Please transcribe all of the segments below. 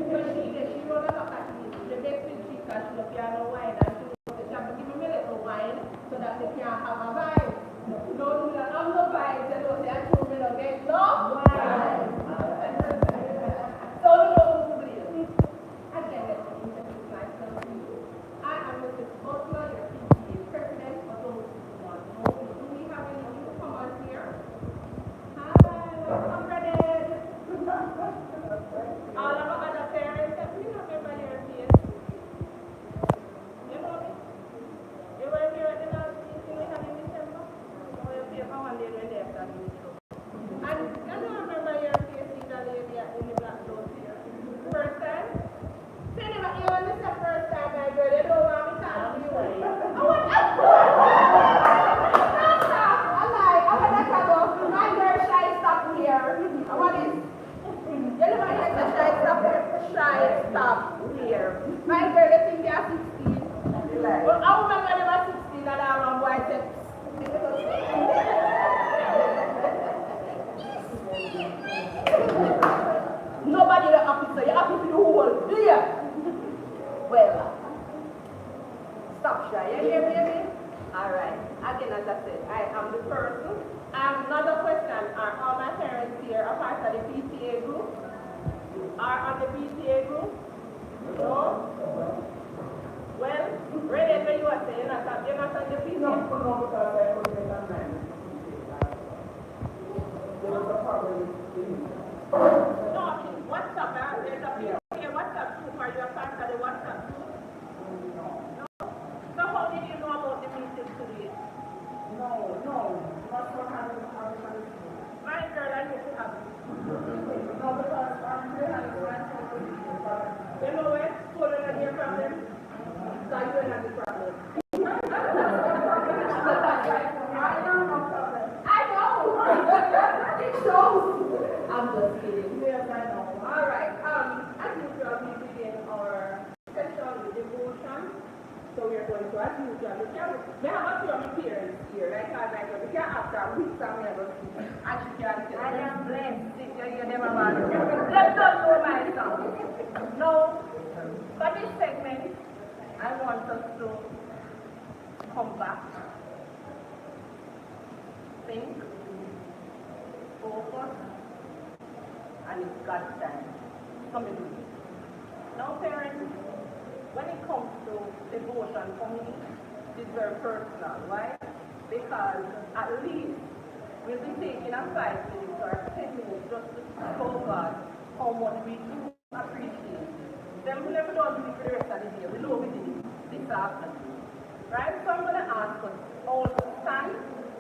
Because she wrote a lot of things. The best thing she can she piano wine and she wrote the chapter. Give me a little wine so that they can have a vibe. No, I'm no vibe. They don't say I told me to get no wine. So no, again, let's introduce myself to you. I am Mrs. Butler, your PTA president for those who want to know. Do we have any newcomers here? Hi, welcome, Brennan. All of our other parents, we remember your face. You know me? You were here at the last meeting we had in December? Oh, your paper one day when they have that meeting. And I don't remember your face either, lady, in the black clothes here. First time? Say never, you want this the first time, my girl. They don't want me to talk to you. I want to stop. I lie. I want to talk. My girl, shy stop here. I want this. You know what I said? Shy stop here. My girl, they think they are 16. Well, I remember they were 16 and I remember boy said, nobody the officer, you're happy for the whole year. Well, stop shy, you hear me? Alright, again as I said, I am the person. Another question, are all my parents here a part of the PTA group? Are on the PTA group? No? Well, Renee, when you are saying that you're not on the PTA? No, because I was in that man. There was a problem with the no, what's up, man? There's a PTA WhatsApp group. Are you a part of the WhatsApp group? No. So how did you know about the meeting today? No. What's what happened? My girl, I need to have it. No, because I'm really having you know what? Pulling on your problem. So you don't have the problem. I know. It shows. I'm just kidding. Yes, I know. All right. As usual, we begin our session with devotion. So we are going to, as usual, we have a few of my parents here. Like we can't after a week time we have a few. And she can't tell. I am blessed. You never mind. Let's not know myself. Now, for this segment, I want us to come back, think, focus, and it's God's time. Come in. Now, parents, when it comes to devotion for me, it's very personal. Why? Because at least we'll be taking a 5 minutes or 10 minutes just to show God how much we do appreciate. Then we never don't do it for the rest of the day. We know we did it this afternoon. Right? So I'm going to ask us all to stand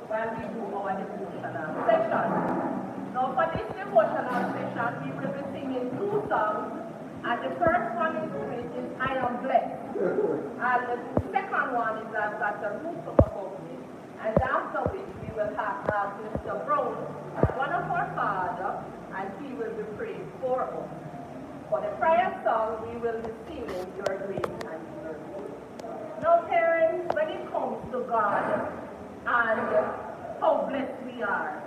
while we do our devotional session. Now for this devotional session, we will be singing 2 songs. And the first one is I Am Blessed. And the second one is I've Got a Roof Above Me. And after which we will have Mr. Brown, one of our fathers, and he will be praying for us. For the prayer song, we will be singing Your Grace and Your Good. Now, parents, when it comes to God and how blessed we are,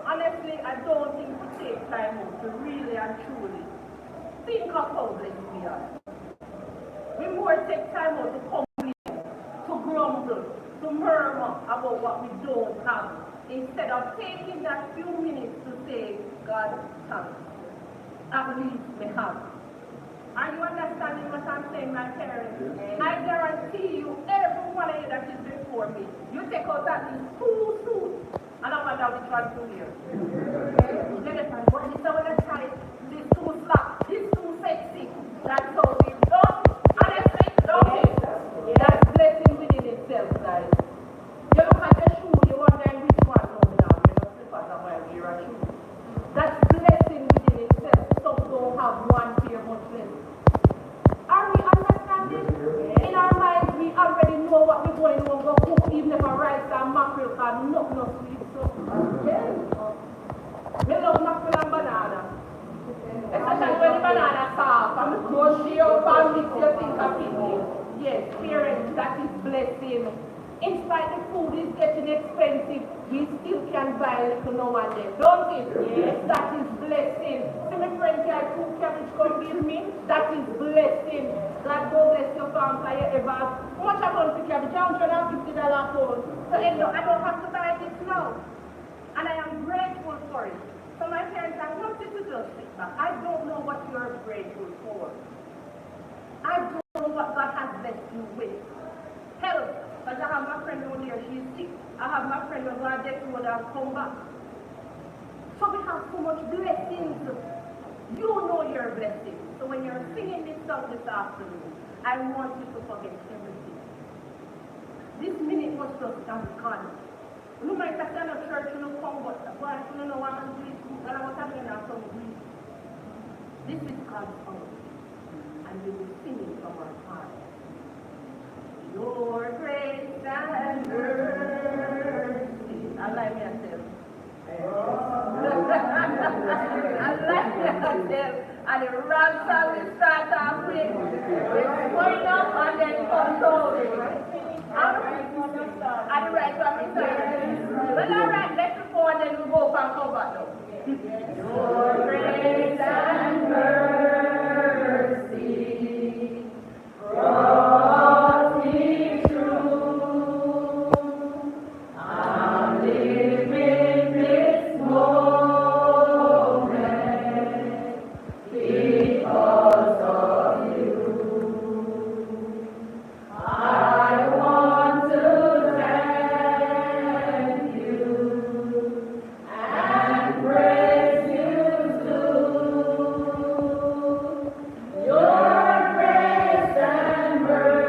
honestly, I don't think we take time out to really and truly think of how blessed we are. We more take time out to complain, to grumble, to murmur about what we don't have, instead of taking that few minutes to say, God, thanks. At least we have. Are you understanding what I'm saying, my parents? Yes. I guarantee you, every one of you that is before me, you take out at least 2 suits, and I wonder which one to wear. Let us find what is our type. This too slack, this too sexy. That's how we've done. Honestly, don't it? That's blessing within itself, guys. You look at your shoe, you wonder which one now. You know, slippers are why wear a shoe. That's blessing within itself. Some don't have one pair, much less. Are we understanding? In our minds, we already know what we're going to go cook, even if a rice and mackerel and nothing else sweet. So, yeah. We love mackerel and banana. Especially when the banana soft and mushy up and mix, you think of it. Yes, parents, that is blessing. In spite the food is getting expensive, we still can buy a little now and then, don't it? Yes, that is blessing. blessing. See my friend here, 2 cabbage come give me, that is blessing. God go bless your farm for you ever. How much I want to cabbage? $150 pound. So I don't have to buy this now. And I am grateful for it. So my parents, I want you to just sit back. I don't know what you're grateful for. I don't know what God has blessed you with. Health. Because I have my friend over there, she's sick. I have my friend who's going to get through and come back. So we have so much blessings. You know your blessings. So when you're singing this song this afternoon, I want you to forget everything. This minute was just gone. You might have done a church, you know, come, but you know what I'm doing, and I was having a song grief. This is God's song, and we will sing it from our heart. Your grace and mercy. I like myself. I like myself. And the rap song we start off with, it's going up and then comes down. And the right one we start. Well, all right, let's go and then we go and cover now. Your grace and mercy brought me through. I'm living this moment because of you. I want to thank you and praise you too. Your grace and mercy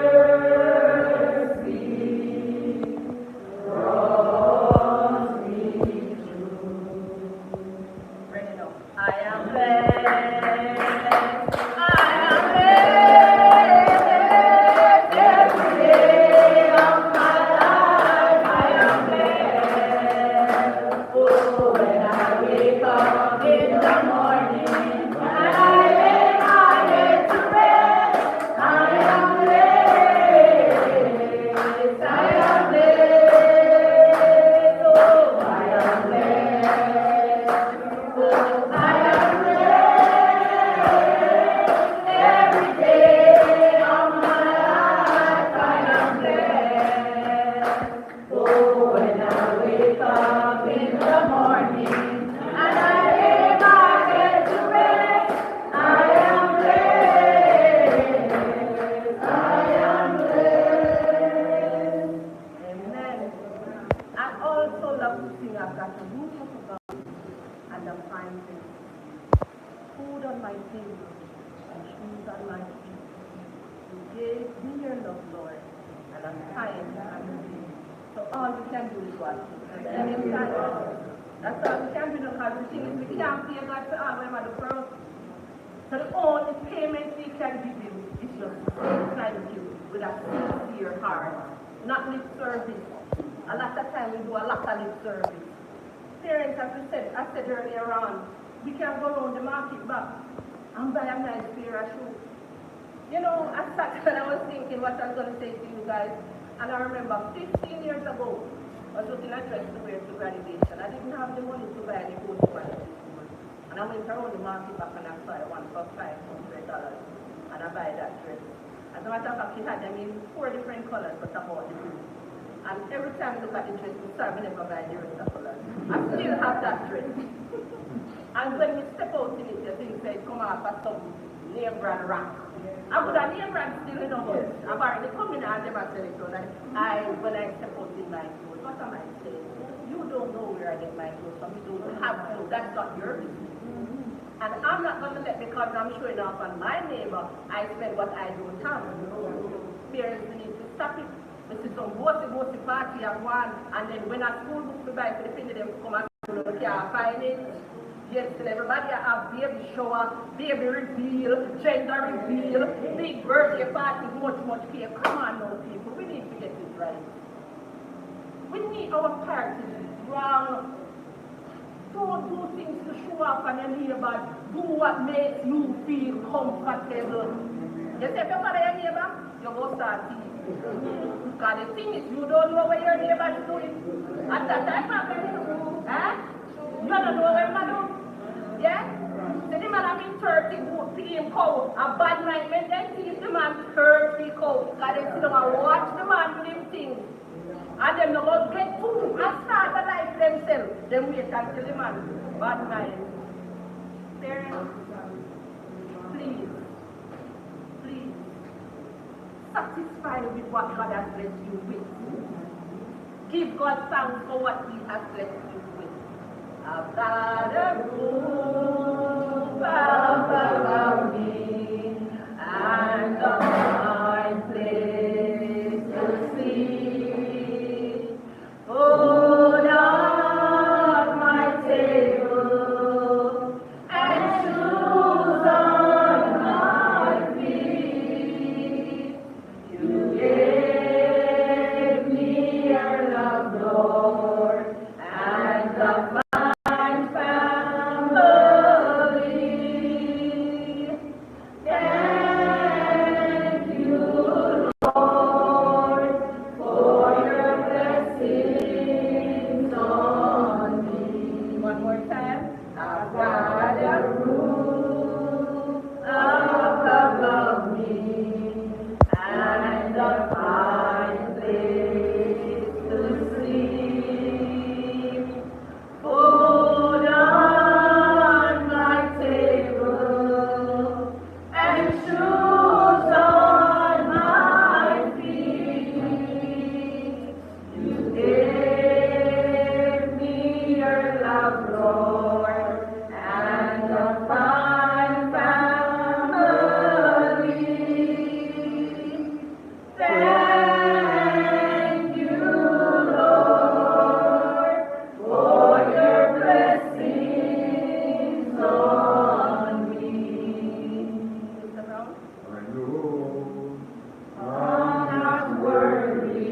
brought me through. Bring it up. I am blessed. I am blessed every day of my life. I am blessed. Oh, when I wake up in the morning and I lay my head to rest, I am blessed. I am blessed. Oh, I am blessed. Oh, I am blessed. Every day of my life, I am blessed. Oh, when I wake up in the morning and I lay my head to rest, I am blessed. I am blessed. Amen. I also love to sing. I've got a roof over God and a fine thing. Food on my table and shoes on my feet. You gave me your love, Lord, and I'm kind and good. So all we can do is what? That's all we can do because the thing is we can't pay God for all we have the first. So the only payment we can give him is just thank you with a sincere heart. Not lip service. A lot of time we do a lot of lip service. Parents, as I said earlier on, we can go around the market back and buy a nice pair of shoes. You know, I sat and I was thinking what I was going to say to you guys, and I remember 15 years ago, I was looking at dress to wear to graduation. I didn't have the money to buy any clothes for my school. And I went around the market back and I saw one for $500. And I buy that dress. As a matter of fact, she had them in 4 different colors, but I bought the blue. And every time I look at the dress, I never buy the rest of colors. I still have that dress. And when we step out in it, the thing says, come off as some name brand rack. I would have name brand still in the house. I've already come in and never sell it. So that when I step out in my clothes, what am I saying? You don't know where I get my clothes from. You don't have to. That's not your business. And I'm not going to let, because I'm showing off on my neighbor, I spend what I don't have. Parents need to stop it. This is some bossy party at one, and then when a school book we buy for the thing, them come and school, we can't find it. Yes, everybody have baby shower, baby reveal, gender reveal, big birthday party, much cake. Come on now, people, we need to get this right. We need our parties wrong. Don't do things to show off on your neighbors. Do what makes you feel comfortable. You say, if you follow your neighbor, you go start teaching. Because the thing is, you don't know what your neighbor is doing. At that time, you don't know what you're doing. Yeah? So the man have been 30 goat to him cow. A bad mind make them teach the man 30 cow. Because they sit down and watch the man do them things. And them not get food and start a life themselves. Them wait until the man bad mind. Parents, please, satisfy with what God has blessed you with. Give God thanks for what He has blessed you with. I've got a roof above me and a fine place to sleep. Food on my table and shoes on my feet. You gave me your love, Lord, and the fine family. Thank you, Lord, for your blessings on me. One more time. I've got a roof above me and a fine place to sleep. Food on my table and shoes on my feet. You gave me your love, Lord, and a fine family. Thank you, Lord, for your blessings on me. Mr. Brown? I know I'm not worthy,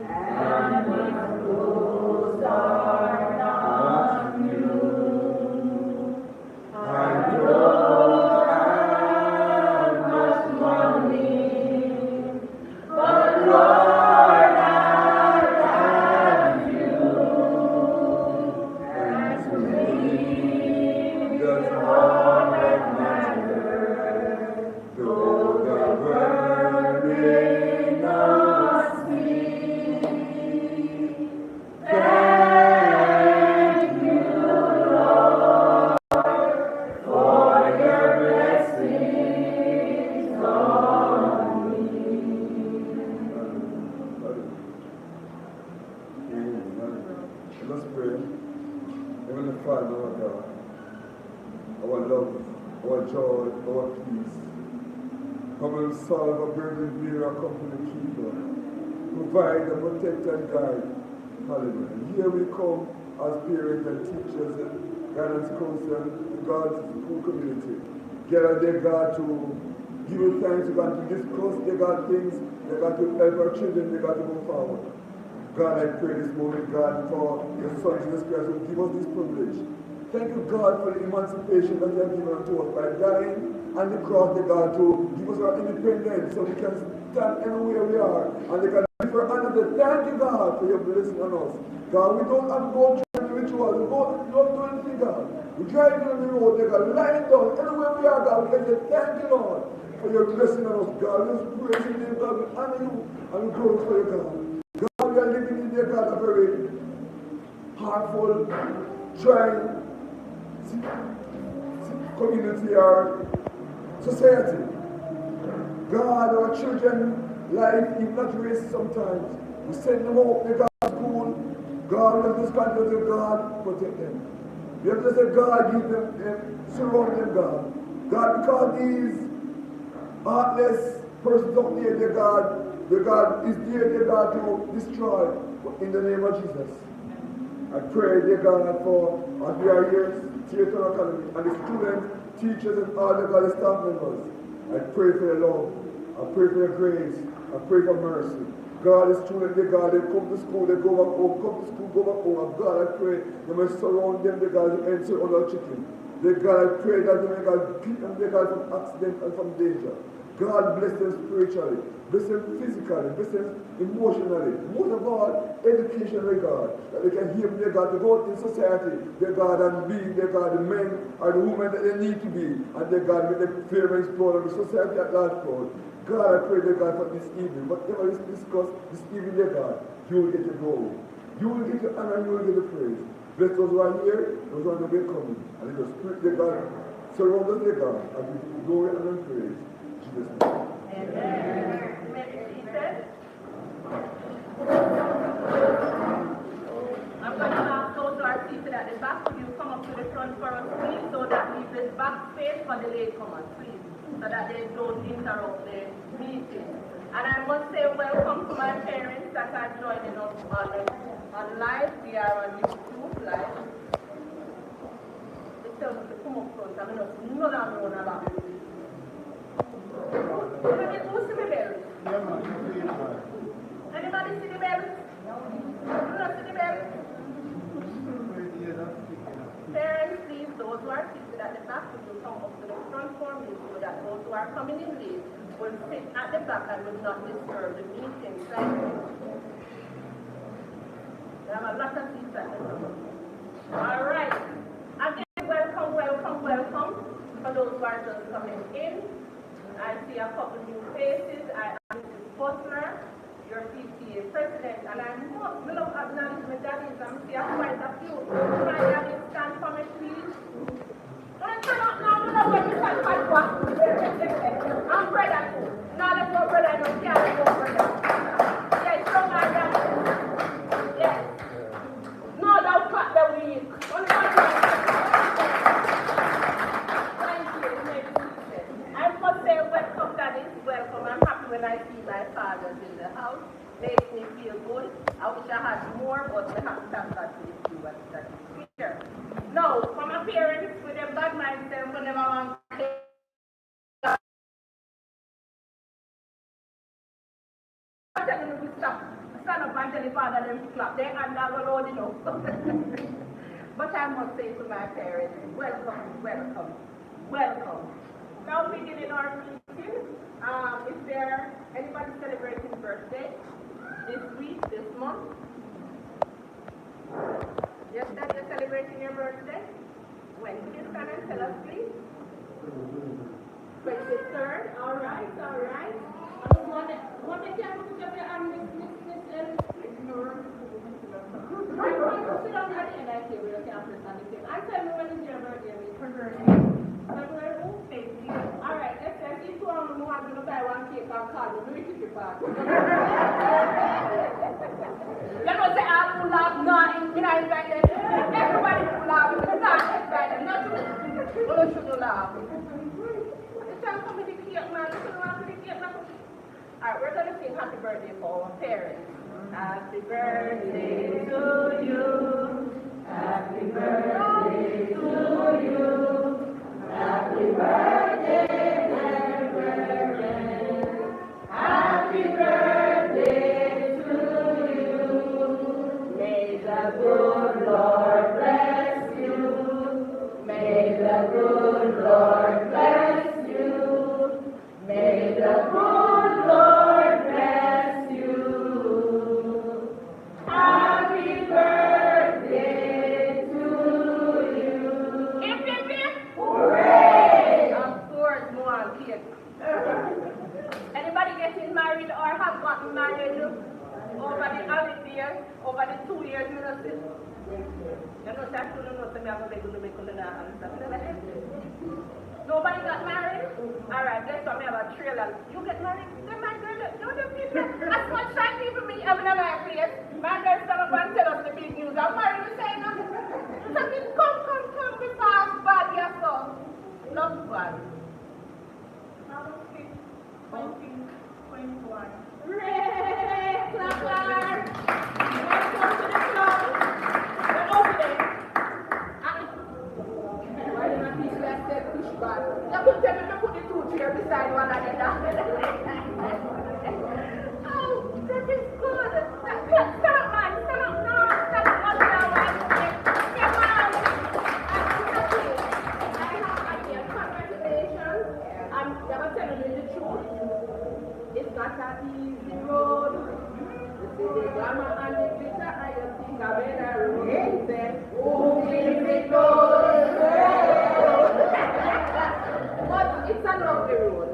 and my clothes are not new. I don't have much money, but Lord, I have you. And to me, that's all that matters, though the world may not see. Thank you, Lord, for your blessings on me. Let's pray. Heavenly Father, our God, our love, our joy, our peace. Come and solve a burden bearer, company keeper. Provide and protect and guide. Hallelujah. Here we come as parents and teachers and guidance counselors to God's school community. Gather, dear God, to give you thanks, dear God, to discuss, dear God, things, dear God, to help our children, dear God, to go forward. God, I pray this moment, God, for your Son, Jesus Christ, who give us this privilege. Thank you, God, for the emancipation that you have given unto us by dying on the cross, dear God, to give us our independence so we can stand anywhere we are and they can live for another. Thank you, God, for your blessing on us. God, we don't have to go through the ritual. We don't do anything, God. We drive on the road, dear God, lying down anywhere we are, God. We can say, thank you, Lord, for your blessing on us, God. We just praise your name, God. We honor you and we glorify you, God. God, we are living in, dear God, a very heartful, trying community or society. God, our children, life is not raised sometimes. We send them out, they got to school. God, we have to continue to God, protect them. We have to say, God, give them, surround them, God. God, because these heartless persons up there, dear God is there, dear God, to destroy in the name of Jesus. I pray, dear God, for as we are here, Theatre Academy, and the students, teachers, and all the God staff members. I pray for your love. I pray for your grace. I pray for mercy. God, the students, dear God, they come to school, they go back home, come to school, go back home. And God, I pray you may surround them, dear God, and surround our chicken. Dear God, I pray that you may God keep them, dear God, from accident and from danger. God bless them spiritually, bless them physically, bless them emotionally. Most of all, education, dear God, that they can hear, dear God, to go out in society, dear God, and be, dear God, the men or the women that they need to be, and dear God, make them fear and explode, and the society at large proud. God, I pray, dear God, for this evening, whatever is discussed this evening, dear God, you will get your glory. You will get your honor, you will get the praise. Bless those who are here, those who are going to be coming, and let your spirit, dear God, surround us, dear God, and give you glory and praise. Jesus' name. Amen. May be seated. I'm going to ask those who are seated at the back, will you come up to the front for us, please, so that we leave back space for the latecomers, please, so that they don't interrupt the meeting. And I must say welcome to my parents that are joining us on live. We are on YouTube live. They tell us to come up front. I mean, none of them know about it. Who see the bell? Anybody see the bell? You not see the bell? Parents, please, those who are seated at the back will come up to the front for me so that those who are coming in late will sit at the back and will not disturb the meeting. Thank you. We have a lot of seats at the back. All right. Again, welcome, welcome, welcome. For those who are just coming in, I see a couple new faces. I am Mrs. Butler, your PTA president, and I must love acknowledgement that is, I'm see quite a few. Can I have you stand for me, please? Don't turn up now, you know where you stand for what? I'm brother too. Now let's go brother, no can't go brother. Yes, strong as that. Yes. No, don't cut the weak. Only one time. Thank you. I must say welcome, daddies, welcome. I'm happy when I see my fathers in the house. Makes me feel good. I wish I had more, but I have to thank God for this few that is here. Now, for my parents, with their bad minds, them for never want to telling them to stop. Stand up and tell the father them to clap. They are not loud enough. But I must say to my parents, welcome, welcome, welcome. Now beginning our meeting, is there anybody celebrating birthday this week, this month? Yes, that you're celebrating your birthday? When? Could you stand and tell us, please? 23rd, all right, all right. What they can put up your hand, Miss ignore. I want to sit on the end of the table, you can't sit on the table. I tell you when is your birthday, her birthday. February 15th. All right, let's see two of them who are going to buy one cake and call you. Do it if you pass. You know, say, I will laugh, no, you're not invited. Everybody will laugh, you're not invited. Not you. You shouldn't laugh. It's time for me to cake, man. You shouldn't laugh with the cake, man. All right, we're going to sing happy birthday for our parents. Happy birthday to you. Happy birthday to you. Happy birthday, Reverend. Happy birthday to you. May the good Lord bless you. May the good Lord bless you. May the good Lord bless you. Happy birthday to you. Hooray! Of course, more cake. Anybody getting married or have gotten married over the holidays, over the 2 years, you know, sis? You know, that's what you know, so I'm going to make a nobody got married? Alright, that's why we have a trailer. You get married? Then my girl, you the people, as much time people me having a married place, my girl stand up and tell us the big news. I'm married, you say no? Something come, be fast, bad, yes, so. Not bad. How long is it? 2021. Hooray! Clap, clap! Welcome to the club. We're over there. Why do not people that say push back? You could tell me to put the two chairs beside one another. easy road. You see the glamour and the glitter, and you think a better road. He said, oh, easy road. But it's a lovely road.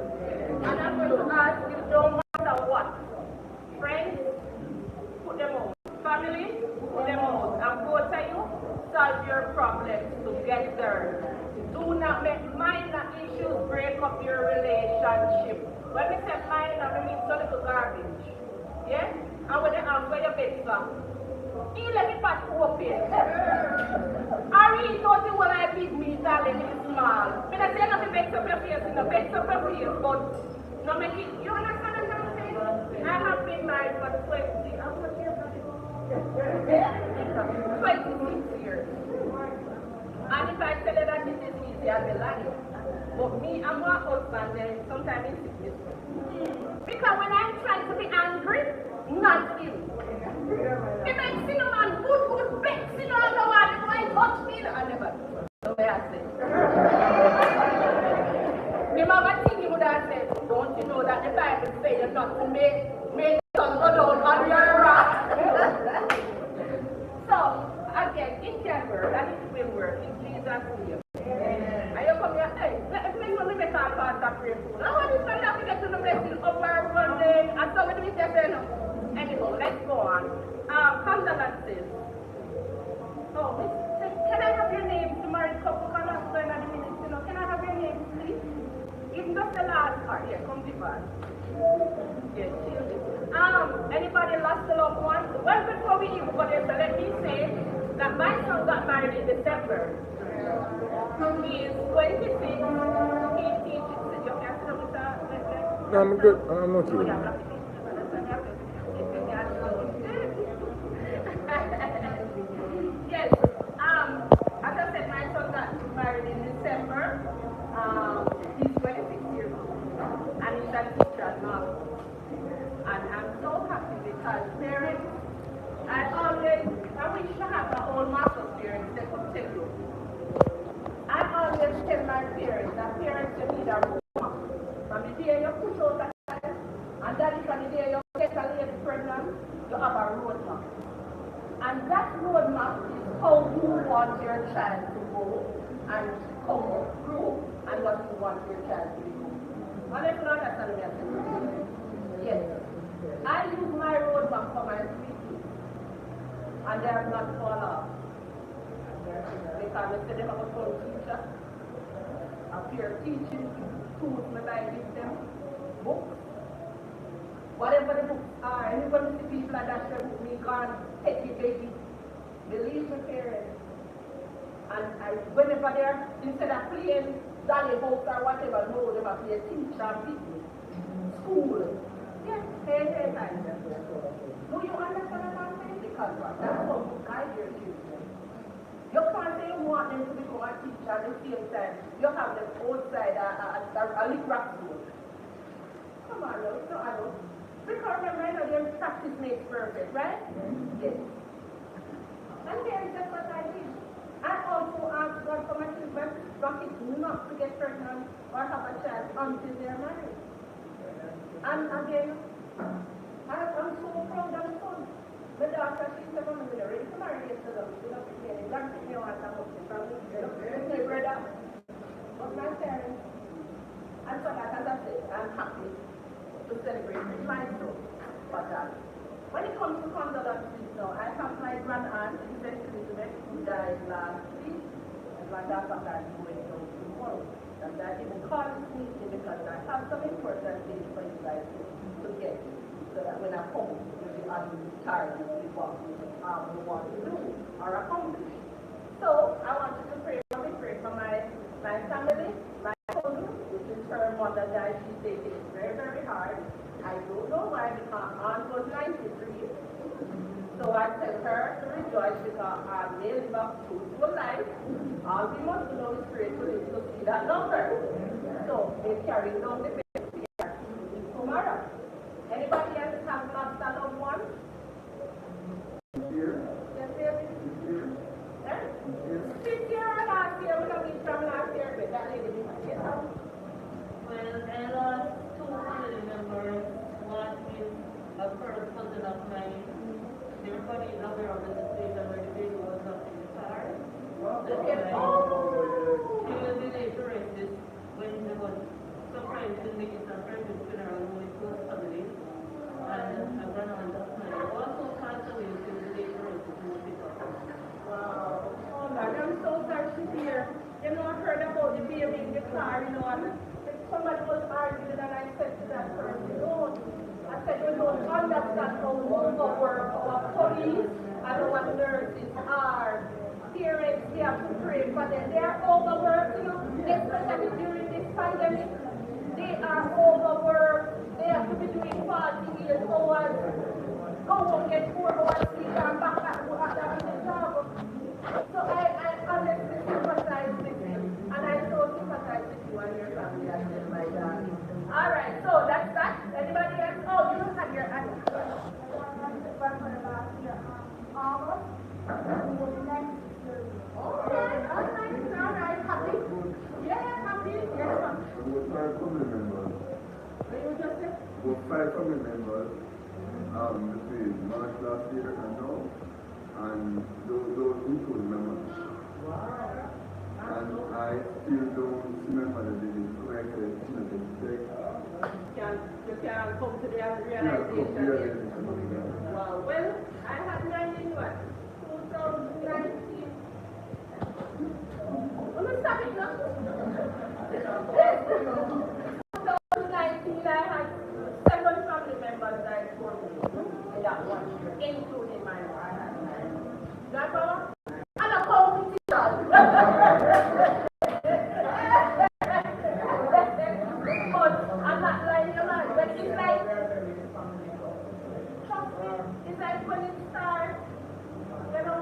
And I'm going to ask you, no matter what, friends, put them out. Family, put them out. And both of you, solve your problems together. Do not make minor issues break up your relationship. When we say minor, we mean so little garbage. Yeah? And when they ask where your bed from, he let me pass open. I really thought it was like big me, darling, it's small. When I say nothing makes up your face, no makes up your face, but no make it, you understand what I'm saying? I have been married for 20, how much years? 26 years. And if I tell you that this is easy, I'll be lying. But me and my husband, sometimes it's sickness. Because when I'm trying to be angry, not him. He makes cinnamon, good, baked cinnamon, no one, why touch me? I never. The way I say. My mama think he would have said, don't you know that the Bible says you're not to make the sun go down on your wrath? So, again, it can work and it will work in Jesus' name. And you come here, hey, let me make our pastor pray for you. I want to have to get to the blessing of our one day. And so we do it again. Anyhow, let's go on. Condolences. Oh, can I have your name? The married couple can ask for another minute, you know. Can I have your name, please? Even just the last part. Here, come the back. Yes, anybody lost a loved one? Well, before we even go there, so let me say that my son got married in December. He is 26. He teaches. You can sit with that? No, I'm good. I'm okay. Yes. As I said, my son got married in December. He's 26 years old. And he's a teacher now. And I'm so happy because parents, I wish I had my own master's parents that could tell you. I always tell my parents that parents you need a roadmap. From the day you push out a child, and that is from the day you get a lady pregnant, you have a roadmap. And that roadmap is how you want your child to go and come through and what you want your child to do. And if you understand me, I say, yes. I use my roadmap for my 3 kids, and they have not fall off. Because they say they have a full teacher, a peer teaching tools that I give them, books, whatever the books are. Anybody see people like that say, me can't take it, baby. Believe the parents. And whenever they're, instead of playing dolly house or whatever, no, they must play teacher, business, school. Yes, hey, do you understand what I'm saying? Because that's how you guide your children. You can't say you want them to become a teacher at the same time. You have them outside a little rock school. Come on, no, I don't. Because remember, them practice makes perfect, right? Yes. And there is just what I did. I also asked God for my children not to get pregnant or have a child until they're married. And again, I'm so proud of the son. The daughter, she's the woman with a ready to marry yesterday. She don't pick me. God pick me out and up the family. My brother. But my parents. And so that, as I said, I'm happy to celebrate with my son for that. When it comes to condolences now, I have my grand aunt, Elizabeth, who died last week. And my daughter is going down tomorrow. And I even called this meeting because I have some important things for you guys to get, so that when I come, you'll be tired with what we want to do or accomplish. So I want you to pray for my family, my cousin, which is her mother died. She's taking it very, very hard. I don't know why, because aunt was 93. So I tell her to rejoice because I may live a fruitful life. All we must do is pray to see that number. So they carry down the baby tomorrow. Anybody else have lost a loved one? Here. Yes, baby? Here. Eh? This year or last year? We don't need from last year, but that lady did not get out. Well, I lost 2 family members last week. a first cousin of mine, everybody is aware of the situation where the baby was up in the car. She was delayed to rest this when there was some friends to make it a friend's funeral with close family. And I ran on that night. Also passed away until the day to rest to pick up. Wow. Oh God, I'm so sorry to hear. You know, I heard about the baby in the car, you know, and somebody was arguing and I said to that person, don't. I said, you don't understand how overworked our police and our nurses are. Parents, they have to pray for them. They are overworked, you know, especially during this pandemic. They are overworked. They have to be doing 40 hours. Go home, get 4 hours sleep, and back at work after the job. So I honestly sympathize with you. And I so sympathize with you and your family as well, my God. All right, so that's that. Anybody else? Oh, you don't have your hand. All right, happy? Yeah, happy. Yes, We're 5 family members. what you just said? We're 5 family members between March last year and now. And those include members. Wow. And I still don't remember the corrected genetic check. You can come to the realization. Wow. Well, I had 19 what? 2019. I'm going to stop it now. 2019, I had 7 family members died for me in that 1 year, including my wife. That's all? And a community dog. But I'm not lying, you know, but it's like, trust me, it's like when it starts, you know,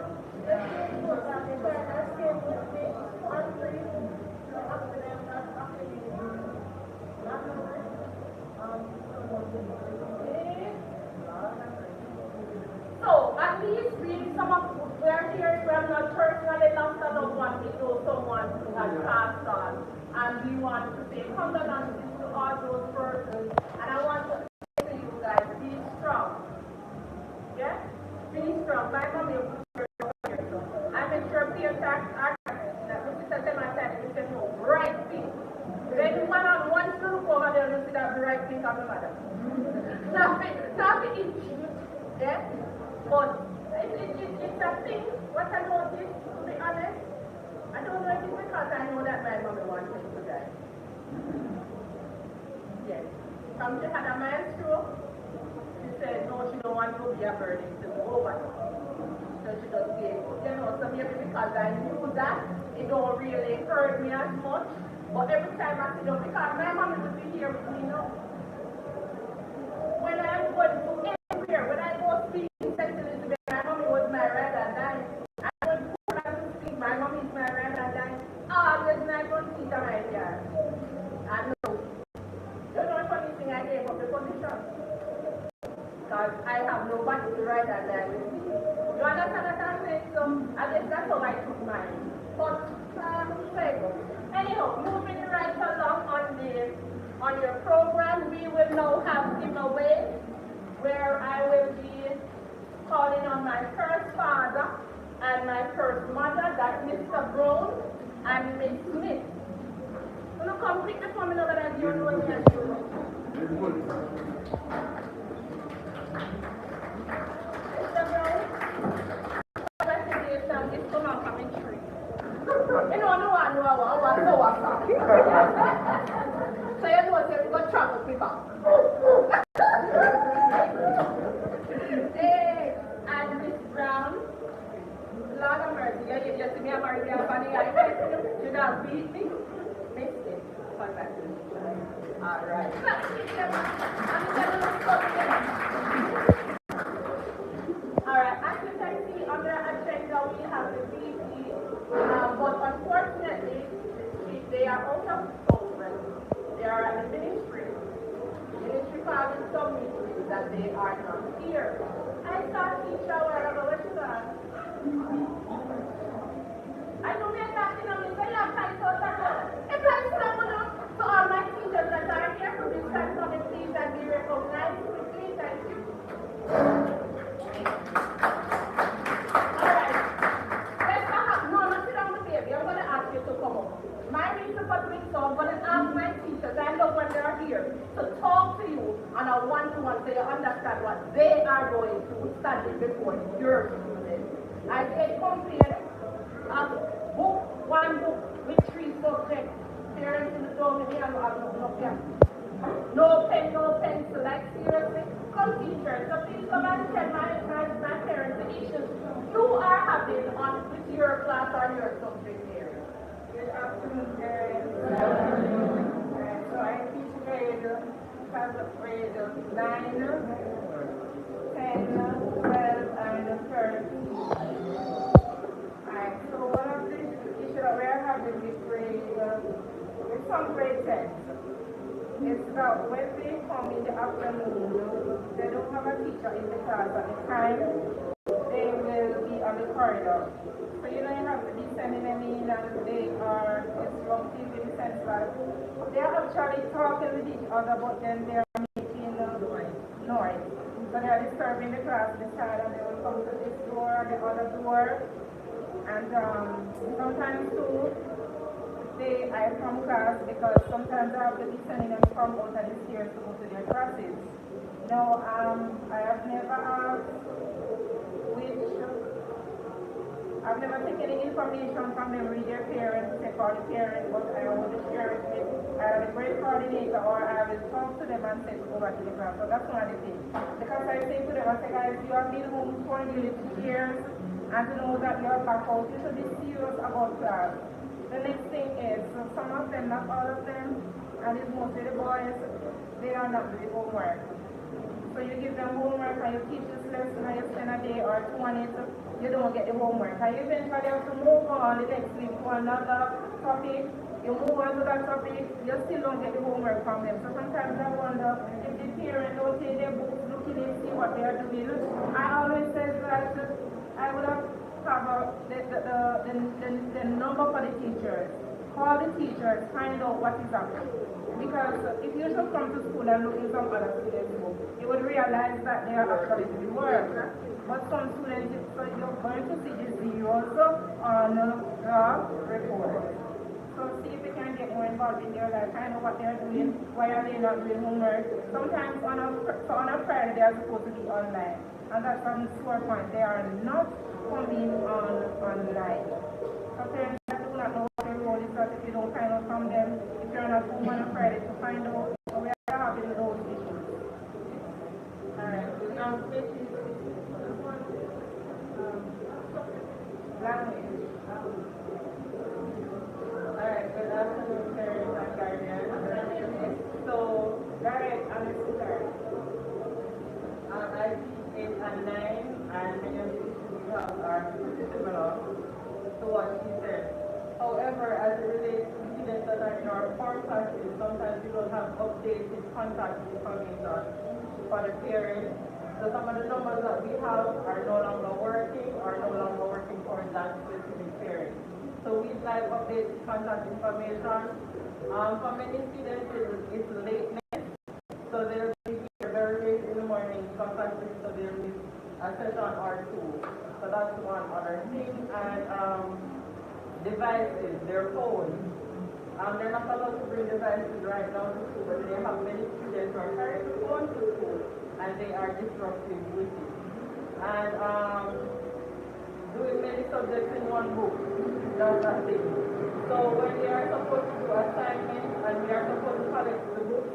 the same book and the parents came with me, one free, after them, that's after me. So, at least read some of where here we have not personally lost a loved one, we know someone who has passed on. And we want to say condolences to all those persons. And I want to say to you guys, be strong. Yeah? Be strong. My mommy was here, so I make sure PTA that my sister said my dad is no right thing. Then one on one look over there and you see that right thing of the mother. Not the inch. Yeah? But it's a thing. What I noticed, to be honest, I don't know if it's because I know that my mommy wants me to die. Yes. She had a mind stroke. She said, no, she don't want to be a burden to nobody. So she just gave up. You know, so maybe because I knew that, it don't really hurt me as much. But every time I sit down, because my mommy would be here with me now. When I am going to anywhere, when I go speak in St. Elizabeth, my mommy was my ride and die. I went to Poland to speak, my mommy is my ride and die. Always when I go to see her right here. I know. You know the funny thing, I gave up the position. Because I have nobody to ride and die with me. You understand what I'm saying? So I guess that's how I took mine. But, anyhow, moving right along on your program, we will now have giveaways where I will be calling on my first father and my first mother, that's Mr. Brown and Miss Smith. You know, come pick the phone over there, you know what you're doing. Mr. Brown, congratulations, it's come out coming tree. You know, no one know what so what's so you know, so we got travel people. Hey, and Miss Brown, Lord of mercy, you see me, I'm already a funny guy. You don't beat me. Missed it. Congratulations. All right. All right, as you can see on the agenda, we have the BP, but unfortunately, they are out of focus. They are at the ministry. Ministry calling some meetings that they are not here. I saw a teacher wherever what you got. I know we're talking on this, but you have time to if I someone up to all my teachers that are here for this time, please and be recognized. Please, thank you. so you understand what they are going through standing before your students. I get compared a book, one book with 3 subjects. Parents in the dorm, me and have no pen. No pen, no pencil, like seriously. Come teachers, so please come and tell my parents the issues you are having on with your class or your subject area. Good afternoon, parents. Good afternoon. So I teach grade, class of grade 9, 10, 12, and 13. Alright, so one of the issues that we are having with grade, with some grade 10, is that when they come in the afternoon, they don't have a teacher in the class at the time, they will be on the corridor. So you have to be sending them in and they are disruptive in the sense that they are actually talking with each other but then they are making noise. So they are disturbing the class beside and they will come to this door or the other door. And sometimes too, I from class because sometimes I have to be sending them from out of the stairs to go to their classes. Now, I have never asked I've never taken any information from them with their parents, say call the parents, but I will share it with the grade coordinator or I will talk to them and say to go back to the class. So that's one of the things. Because I say to them, I say, guys, you have been home for nearly 2 years and to know that you're back out, you should be serious about class. The next thing is, so some of them, not all of them, and it's mostly the boys, they are not doing homework. So you give them homework and you teach this lesson and you spend a day or 2 on it, you don't get the homework. And you eventually have to move on the next week to another topic. You move on to that topic, you still don't get the homework from them. So sometimes I wonder if the parents don't take their books, looking and see what they are doing. I always say that I would have the number for the teachers. Call the teachers, find out what is happening. Because if you should come to school and look in some other students' book, you would realize that they are actually doing work. But some students, so you're going to see the zeros on the report. So see if you can get more involved in their life, find out what they are doing, why are they not doing homework. Sometimes on a Friday they are supposed to be online. And that's a sore point. They are not coming online. So parents do not know what their role is, that if you don't find out from them, if you're not home on a Friday to find out, so we are having those issues. Alright, language. Alright, good afternoon, parents and guardians. So, direct and start. I teach 8 and 9, and many of the issues we have are similar to what she said. However, as it relates to students that are in our core classes, sometimes we don't have updated contact information for the parents. So some of the numbers that we have are no longer working for that specific parent. So we'd like updated contact information. For many students, it's lateness. So they'll be here very late in the morning, sometimes so they'll miss a session or 2. So that's one other thing. And devices, their phones. They're not allowed to bring devices right now to school, but they have many students who are carrying the phone to school and they are disruptive with it. And doing many subjects in one book, that's that thing. So when they are supposed to do assignments and we are supposed to collect the books,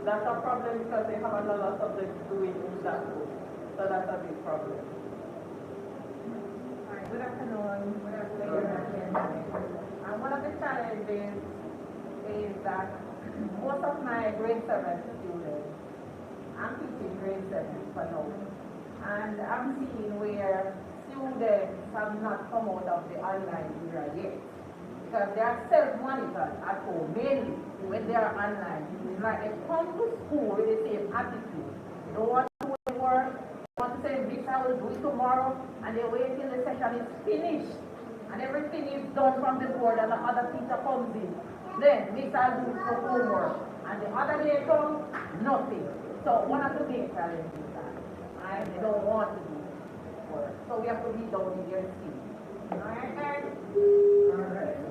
that's a problem because they have another subject to do it in that book. So that's a big problem. Good afternoon. Good afternoon. And one of the challenges is that most of my grade 7 students, I'm teaching grade 7 for now, and I'm seeing where students have not come out of the online era yet. Because they are self-monitored at home, mainly when they are online. It's like they come to school with the same attitude. They don't want to do any work. They want to say, Vic, I will do it tomorrow, and they wait till the session is finished. And everything is done from the board and the other teacher comes in. Then, Miss, I'll do it for homework. And the other day comes, nothing. So one of the main challenges is that they don't want to do work. So we have to be down in their seat. Alright, guys? Alright.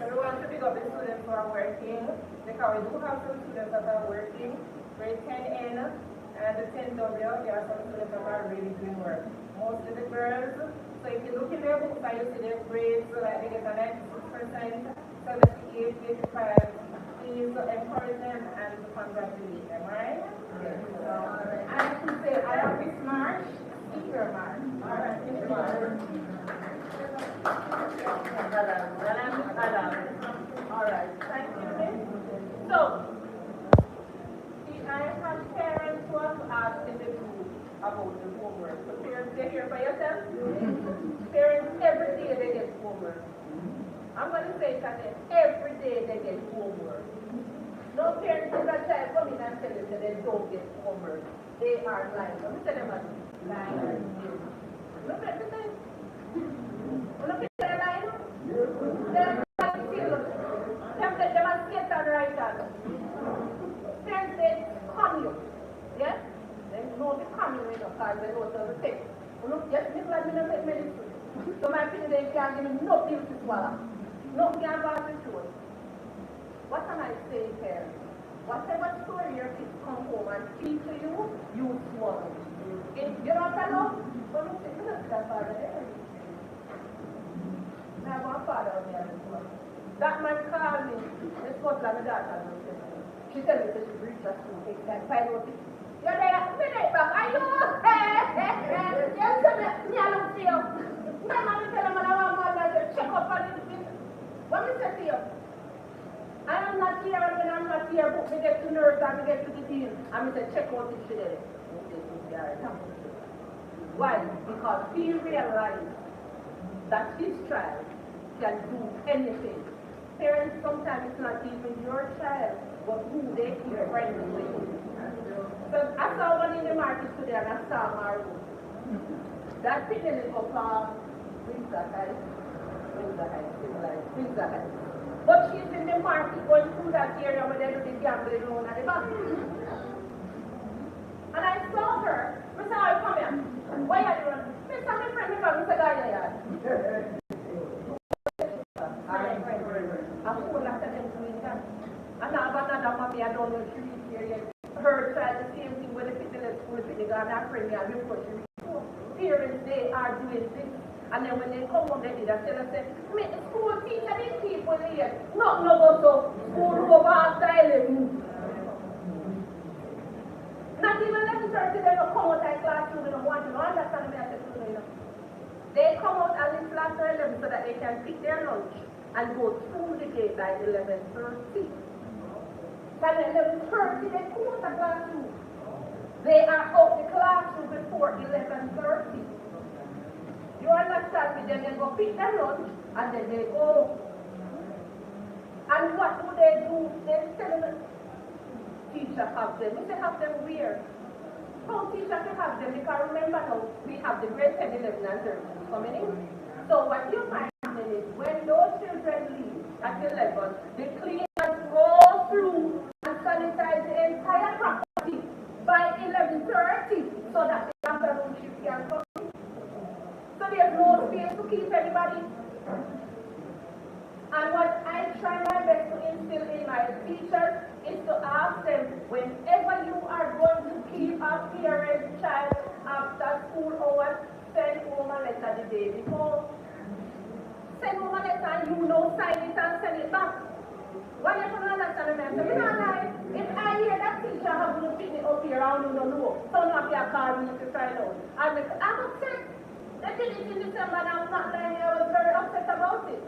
So we want to pick up the students who are working, because we do have some students that are working, grade 10 in, And the 10W, there are some students that are really doing work. Most of the girls, so if you look in their books and you see their grades, so like they get a 96%, 78, 85, please encourage them and congratulate them, right? Yes. So, and if you say, I have this march, keep your march. All right, keep your march. All right, thank you, Miss. So, I have parents who have asked in the group about the homework. So parents, they hear by yourself? Parents, every day they get homework. I'm going to say it again. Every day they get homework. No parents in that child come in and tell you that they don't get homework. They are lying. Let me tell them what lying. Look at the thing. Look at their line. They're still. Them are skate and right hand. Parents, they come you. Yeah? They know the coming with us because they know the text. Look, just me like me not take medicine. So my opinion, they can't give me no pill to swallow. No can't pass the truth. What can I say, parents? Whatever story your kids come home and teach to you, you swallow. Okay? You know what I know? But look, you don't see that father there. Now one father on the other one. That man called me. Let's go to my daughter. She tell me that she reached her school. Take that 5 or 6. You're there, minute back. Are you? Yes, me I don't see you. My mom tell him I want mother to check up on it. What me say to you? I am not here, and when I'm not here, but me get to nurse and me get to the dean. And me say check out if she did it. Why? Because he realized that his child can do anything. Parents, sometimes it's not even your child, but who they keep friends with. So I saw one in the market today and I saw Maru. That picture is up Windsor High. But she's in the market going through that area where they do the gambling loan at the back. And I saw her. I said, oh, come here. Why are you running? I said, my friend, Mr. Guy, I feel like them doing that. And I have another mommy, I don't know if she is here yet. Her tried the same thing with the fitness school, the girl that friend me and before she reached. Parents, they are doing this. And then when they come home, they did, I tell them, me, school teacher, these people here, not no go to school over after 11. Not even necessarily they don't come out like classroom, they don't want to understand me as a student. They come out a little after 11 so that they can pick their lunch and go through the gate by 11:30. By 11:30, they come out the classroom. They are out the classroom before 11:30. You understand me? Then they go pick their lunch and then they go. And what do? They tell them, teacher have them. We say have them where? How teacher can have them? Because remember now, we have the grade 10, 11, and 13 coming in. So what you find is when those children leave at 11, the cleaners go through and sanitize the entire property by 11:30 so that the afternoon shift can come in. So there's no space to keep anybody. And what I try my best to instill in my teachers is to ask them, whenever you are going to keep a parent child after school hours, send home a letter the day before. Send home a letter and you know sign it and send it back. Why you don't understand me? I say, if I hear that teacher having to pick me up here, I don't know. Some of you call me to find out. I'm upset. They did it in December and I'm not lying. I was very upset about it.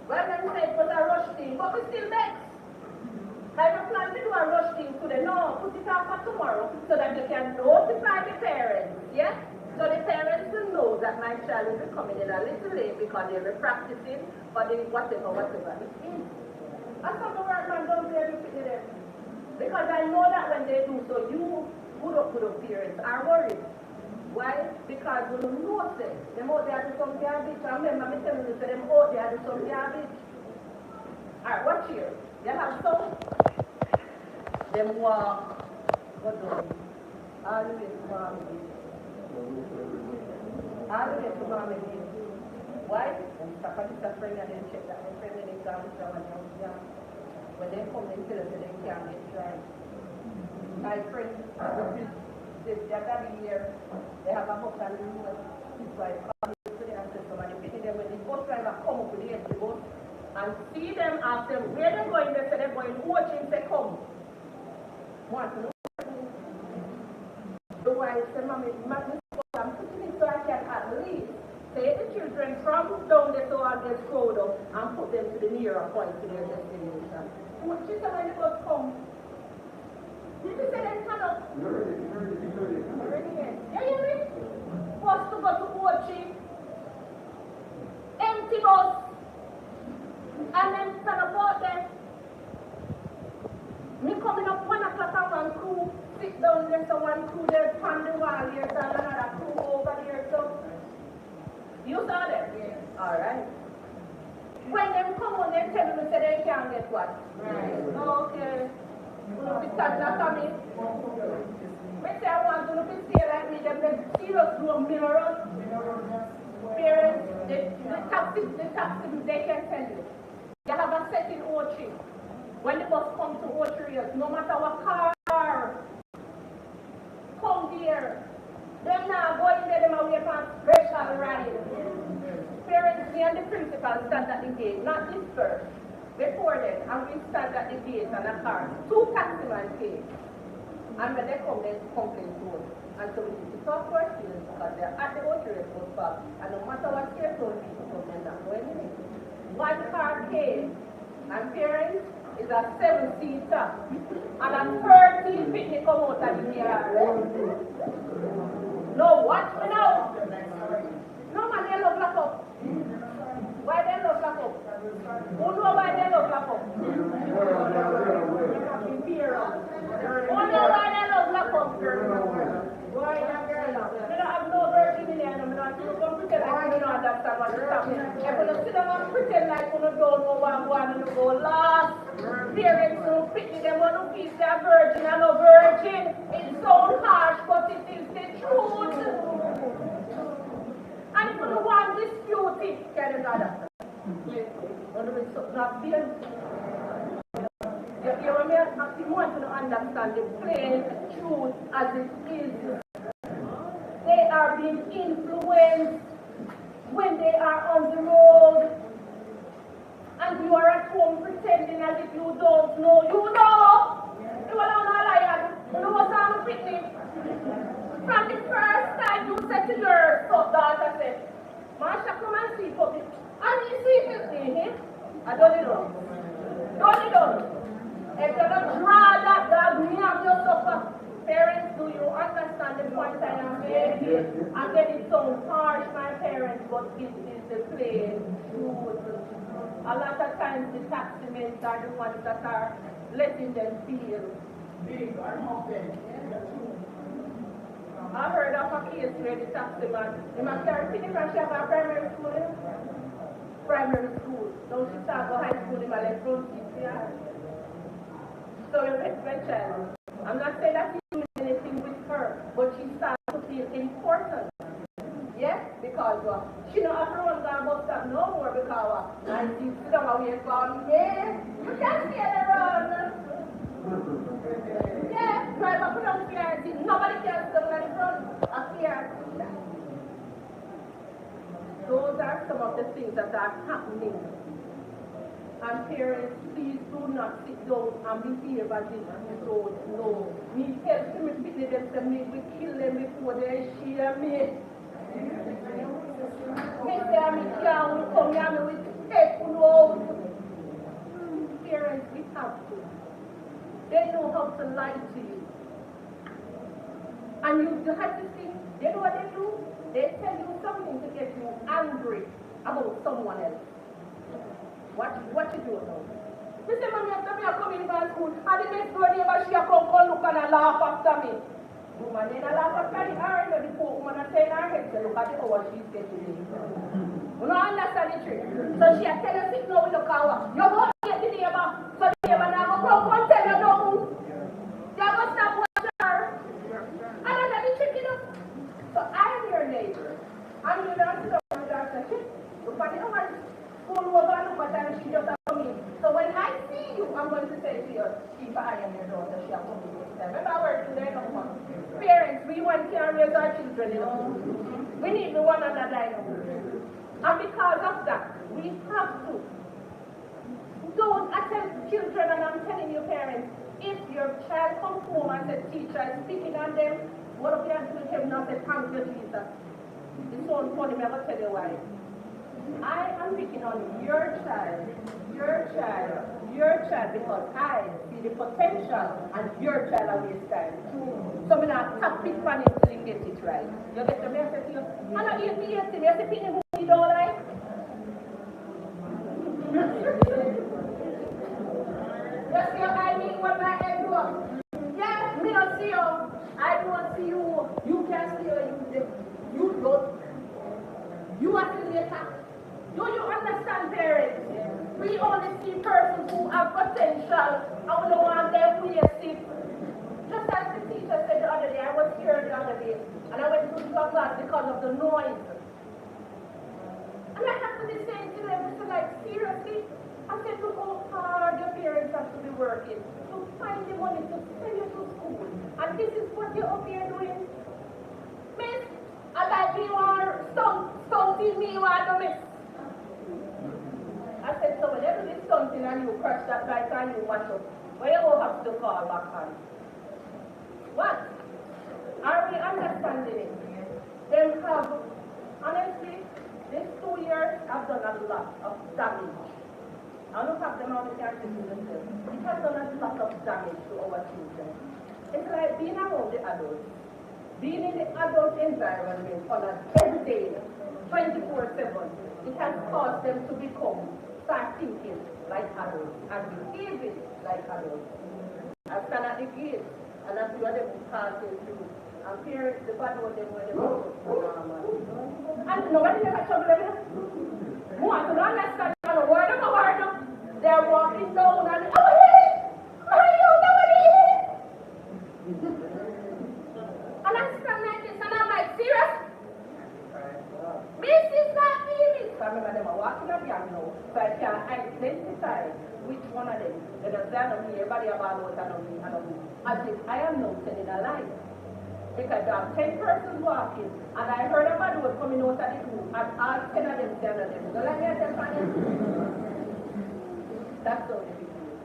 Well, then say it was a rush thing, but we still next. I have planned to do a rush thing today. No, put it off for tomorrow so that you can notify the parents. Yeah? So the parents will know that my child will be coming in a little late because they'll be practicing for the whatever it is. And some of our man don't dare to pick it. Because I know that when they do so, you good up parents are worried. Why? Because we don't know them. Them out there do some garbage. I remember me telling you, them out there do some garbage. Alright, watch here. You have some. Them walk. Go down. All the way to Mommy. All the way to Mommy. Why? When stop at the friend and then check that the friend in the exam shower and when they come in, tell us that they can't get dry. My friend, the other year, they have a house and the road. So I come to them and say, somebody picking them when the bus driver come up with the empty bus and see them after where they're going, they say they're going, watching, say, come. Want to know? The wife said, Mommy, I'm putting it so I can at least take the children from down there so I get screwed up and put them to the nearer point to their destination. She said, when the bus come, did you say they turn up? Already here. Yeah, you ready? Bus to go to Ochi, empty bus, and then turn up out there. Me coming up 1 o'clock and one crew, sit down there, so one crew there on the wall here, so another crew over here, so. You saw them? Yeah. Alright. When them come on, they tell me, say they can't get what? Right. Okay. You know, because that's coming. Me say I want to stay like me, them serious do mirror. Parents, the taxi, they can tell you. They have a set in O3. When the bus comes to O3, no matter what car come there, them now go in there, them away from special ride. Parents, me and the principal stand at the gate, not this first. Before then, and we stand at the gate and a car. 2 taximen came. And when they come, they complain to us. And so we need to talk to our students because they're at the O3 bus stop. And no matter what care told people come, they're not going in. One car came, and parents, is a 7-seater and a 13 picnic come out of the yard. No, watch me now. No man, they love lock up. Why they love lock up? Who know why they love lock up? Who know why they love lock up? Why that girl up? We don't have no virgin in here, and I'm not pretend like we don't understand what is happening. If we don't sit down and pretend like we don't know what one and go last. Parents who pick them on who piece their virgin and no virgin. It sounds harsh, but it is the truth. And if you don't want to dispute it, can you understand? Not being. You want to understand the plain truth as it is. They are being influenced when they are on the road. And you are at home pretending as if you don't know. You know! You are not a liar. You know what's on the picnic? From the first time you said to your daughter, said, Marsha, come and see public. And you see it. I don't know. Don't you know? If you're not draw that dog, me have your supper. Parents, do you understand the point I am making? And then it sounds harsh, my parents, but it is the plain truth. A lot of times the taximen are the ones that are letting them feel big or nothing. I heard of a case where the taximan, the man carried picnic and she have a primary school. Primary school. Now she started go high school in my left front seat. So we met my child. I'm not saying that he's doing anything with her, but she started to feel important. Yeah? Because she don't have to run down bus stop no more because I see sit down away from me. You can't see her run. Yeah, driver put on PRC. Nobody can sit down in front of PRC. Those are some of the things that are happening. And parents, please do not sit down and behave as if you don't know. Me tell me pity them to me, we kill them before they share me. Me say me can't come here, we take you out. Parents, we have to. They know how to lie to you. And you have to see, you know what they do? They tell you something to get you angry about someone else. What you do now? Me say, Mommy, after me I come in from school, and the next door neighbor, she come look and laugh after me. Woman, then I laugh after the her, the poor woman, and say in her head, say, look at the hour she's getting in. You don't understand the trick. So she tell you, sit now with the car. You go get the neighbor, so the neighbor now go come tell you no. You go stop watch her. And I got the trick, you know. So I am your neighbor. And you don't stop with her, say, look at the hour. School over, look at her, she just come in. So So when I see you, I'm going to say to you, keep an eye on your daughter, she has only this time. Remember I work today, no one. Parents, we want to raise our children, you know. We need the one another, you know. And because of that, we have to. Don't attempt children, and I'm telling you parents, if your child comes home and the teacher is speaking on them, what if you have to do with him not say thank you, Jesus? It's so funny, I'm going to tell you why. I am picking on your child, because I see the potential and your child are waste time. So I'm not tap it on him till he gets it right. You get the message to you? I'm not here to hear him. You're picking who you don't like. You see I mean what my head do? Yeah, me don't see you. I don't see you. You can't see you. You don't. You are the later. Do you understand, parents? We only see persons who have potential and we don't want them wasted. Just as the teacher said the other day, I was here the other day and I went to the class because of the noise. And I have to be saying to them, so like, seriously? I said, look how hard your parents have to be working to find the money to send you to school. And this is what you're up here doing? Miss, I like you are stunting me, you are the miss. I said, so whenever this something and you crush that bike and you watch up, where you will have to fall back on? What? Are we understanding it? Them have, honestly, these 2 years have done a lot of damage. I don't have them on the campus in themselves. It has done a lot of damage to our children. It's like being around the adults. Being in the adult environment on a every day, 24/7, it has caused them to start thinking like adults and behaving like adults. I stand at the gate and I see what them passing through. And parents, the bad one, them where they go to and nobody ever trouble them. Who want to understand the word of a word? They're walking down and and I stand like this and I'm like, serious? Miss is not me, miss. I remember them are walking up here now, so I can identify which one of them. They just say, I don't hear, everybody about what I don't mean, As if I am not telling a lie. Because there are 10 persons walking, and I heard a man was coming out of the room, and all 10 of them say, don't let me tell you. That's how they behave.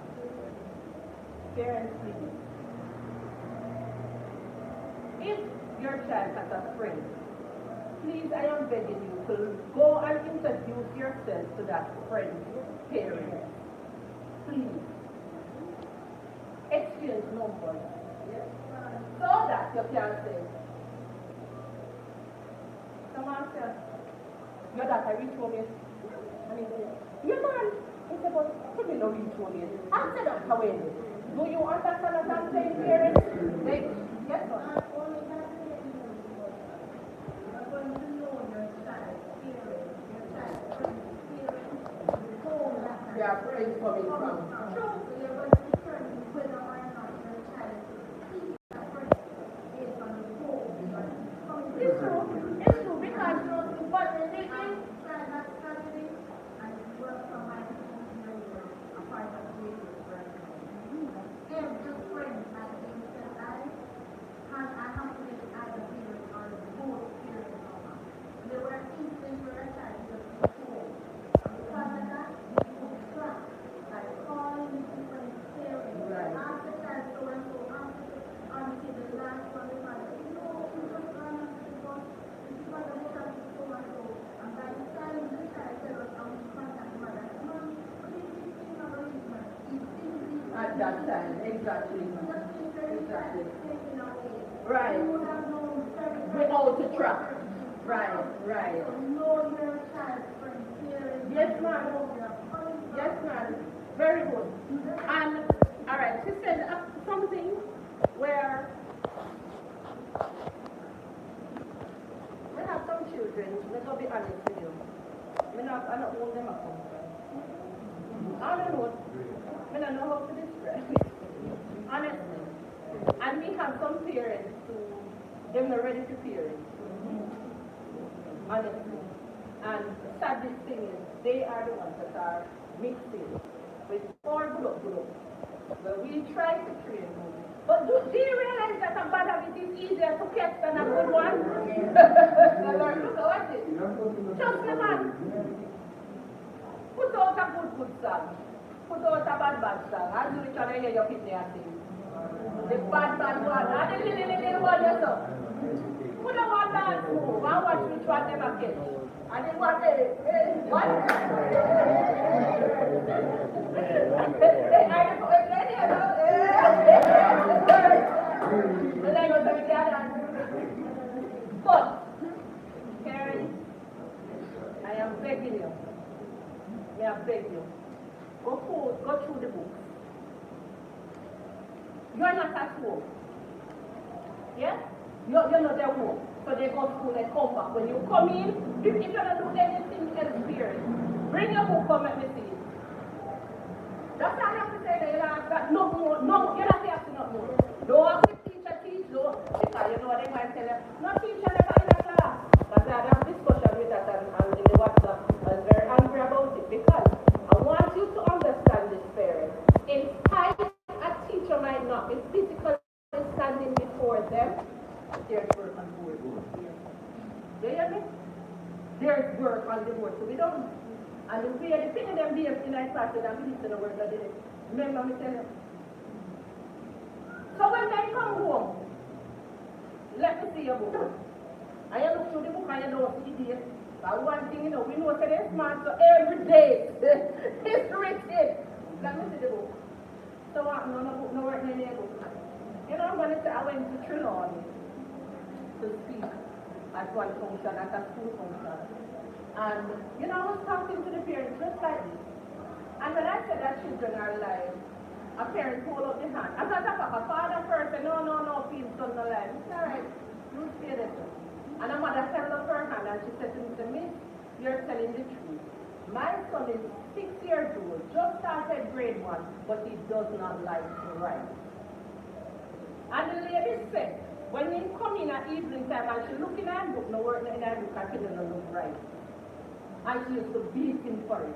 Parents, please. If your child has a friend, please, I am begging you to go and introduce yourself to that friend's parents. Please. Exchange numbers. So that you can say, someone said, your daughter reach home yet? And he said, your man. He said, but could be no reach home yet. I said, however, do you understand what I'm saying, parents? Like, yes, sir. Yeah, where is coming from? It's true, because what we're thinking, at that time, exactly. Right. Without the track. Right. Yes, ma'am. Yes, ma'am. Very good. And, all right, she said something where we have some children, let's be honest with you. I don't hold them up. I don't know. I don't know how to describe it. Honestly. And we have some parents who, they're not ready to parent. Honestly. And the saddest thing is, they are the ones that are mixing with grow. Well, we try to train them. But do you realize that a bad habit is easier to catch than a good one? Look at it. Trust me, man. Put out a good song. Put out a bad song. I'll do it when I hear your PTA sing. The bad one. And the little one you saw. Put on one dance move and watch which one never catch. And then what what? But, parents, I am begging you. May I beg you. Go through the books. You're not at home. Yeah? You're not at home. So they go to school, they come back. When you come in, if you're not doing anything else, bring your book, come let me see it. That's all I have to say. You don't have to, no more. No, you don't have to not more. Don't have to teach, no. Because you know what they might tell you. No teacher never in a class. Because I have discussion with that and in the WhatsApp. I was very angry about it. Because I want you to understand this, parents. In spite a teacher might not be physically standing before them, there's work on board. Do you hear me? There's work on the board. So we don't. And if we are depending on them being in our class, and we listen to the words that they did. Remember me tell you. So when they come home, let me see your book. And you look through the book and you don't see the date. But one thing, we know that they're smart, so every day it's written. Let me see the book. So no work in the book. I'm going to say I went to Trinidad to speak at one function, at a school function. And, I was talking to the parents just like this. And when I said that children are alive, a parent hold up the hand. As a father first said, no, please don't alive. It's all right. You say that. And a mother held up her hand and she said to me, Miss, you're telling the truth. My son is 6 years old, just started grade 1, but he does not like to write. And the lady said, when he come in at evening time and she look in her book, no work in her book, and she doesn't look right. And she used to beat him for it.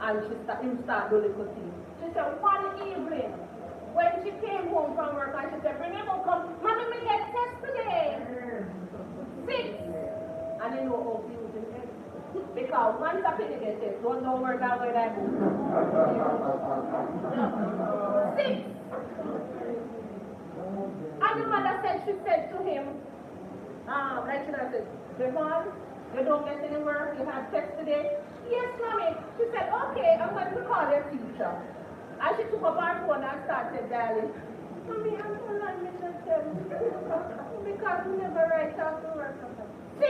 And him start doing little things. She said, one evening, when she came home from work, and she said, bring him home, come, Mommy, me get test today. 6. And he know how to use his head. Because once I finish the test, don't work out where I go. 6. And the mother said, she said to him, like she said, Devon, you don't get any work, you have test today? Yes, Mommy. She said, okay, I'm going to call your teacher. And she took up her phone and started dialing. Mommy, I'm so like Mr. Tell because you never write out to work. 6.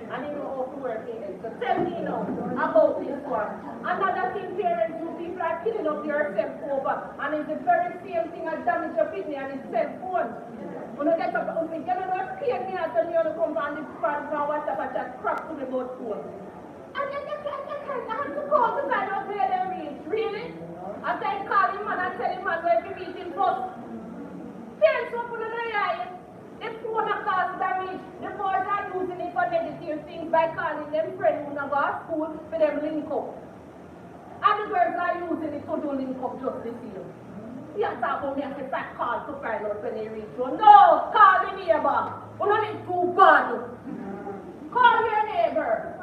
And you know how to work in it. So tell me now about this one. Another thing parents do, people are killing up yourself over. And it's the very same thing as damage your kidney and it's cell phone. When you get up, you don't know if me and tell me you come on the front and WhatsApp and just crap to me about phone. And then I have to call to find out where they reach. Really? After I call him and I tell him man where to meet him first. Parents open their eyes. The phone calls damage. The boys are using it for negative things by calling them friends who never go to school for them link up. And the girls are using it to do link up just the same. You have to me have to start call to find out when they reach you. No, call the neighbor. You don't need too bad. Call your neighbor.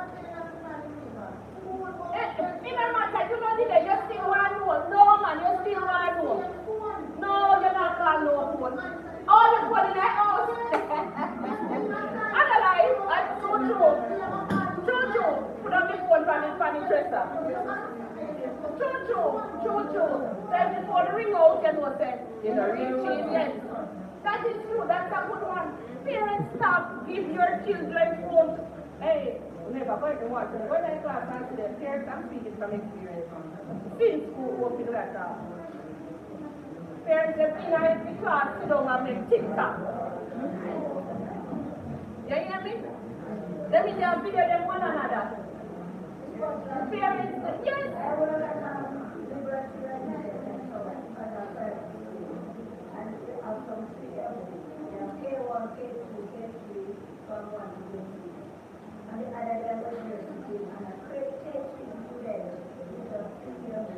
It doesn't matter, you don't need it, you still want to know. No man, you still want to know. No, you're not calling no phone. All the phone in the house. Analyze, that's so true. True. Put on the phone from the dresser. True. Then before the ring out, you know, say, you know, reach yet. That is true, that's a good one. Parents, stop, give your children phone. Hey, never going to watch it. When I class and to them, parents, I'm speaking from experience. Since school open like that. Parents, them in every class, sit down and make TikTok. You hear me? Let me just video them one another. Parents, yes. K1, K2, K3, from 1 to 2. And the other level is 2, and a K3 student is a 3 years.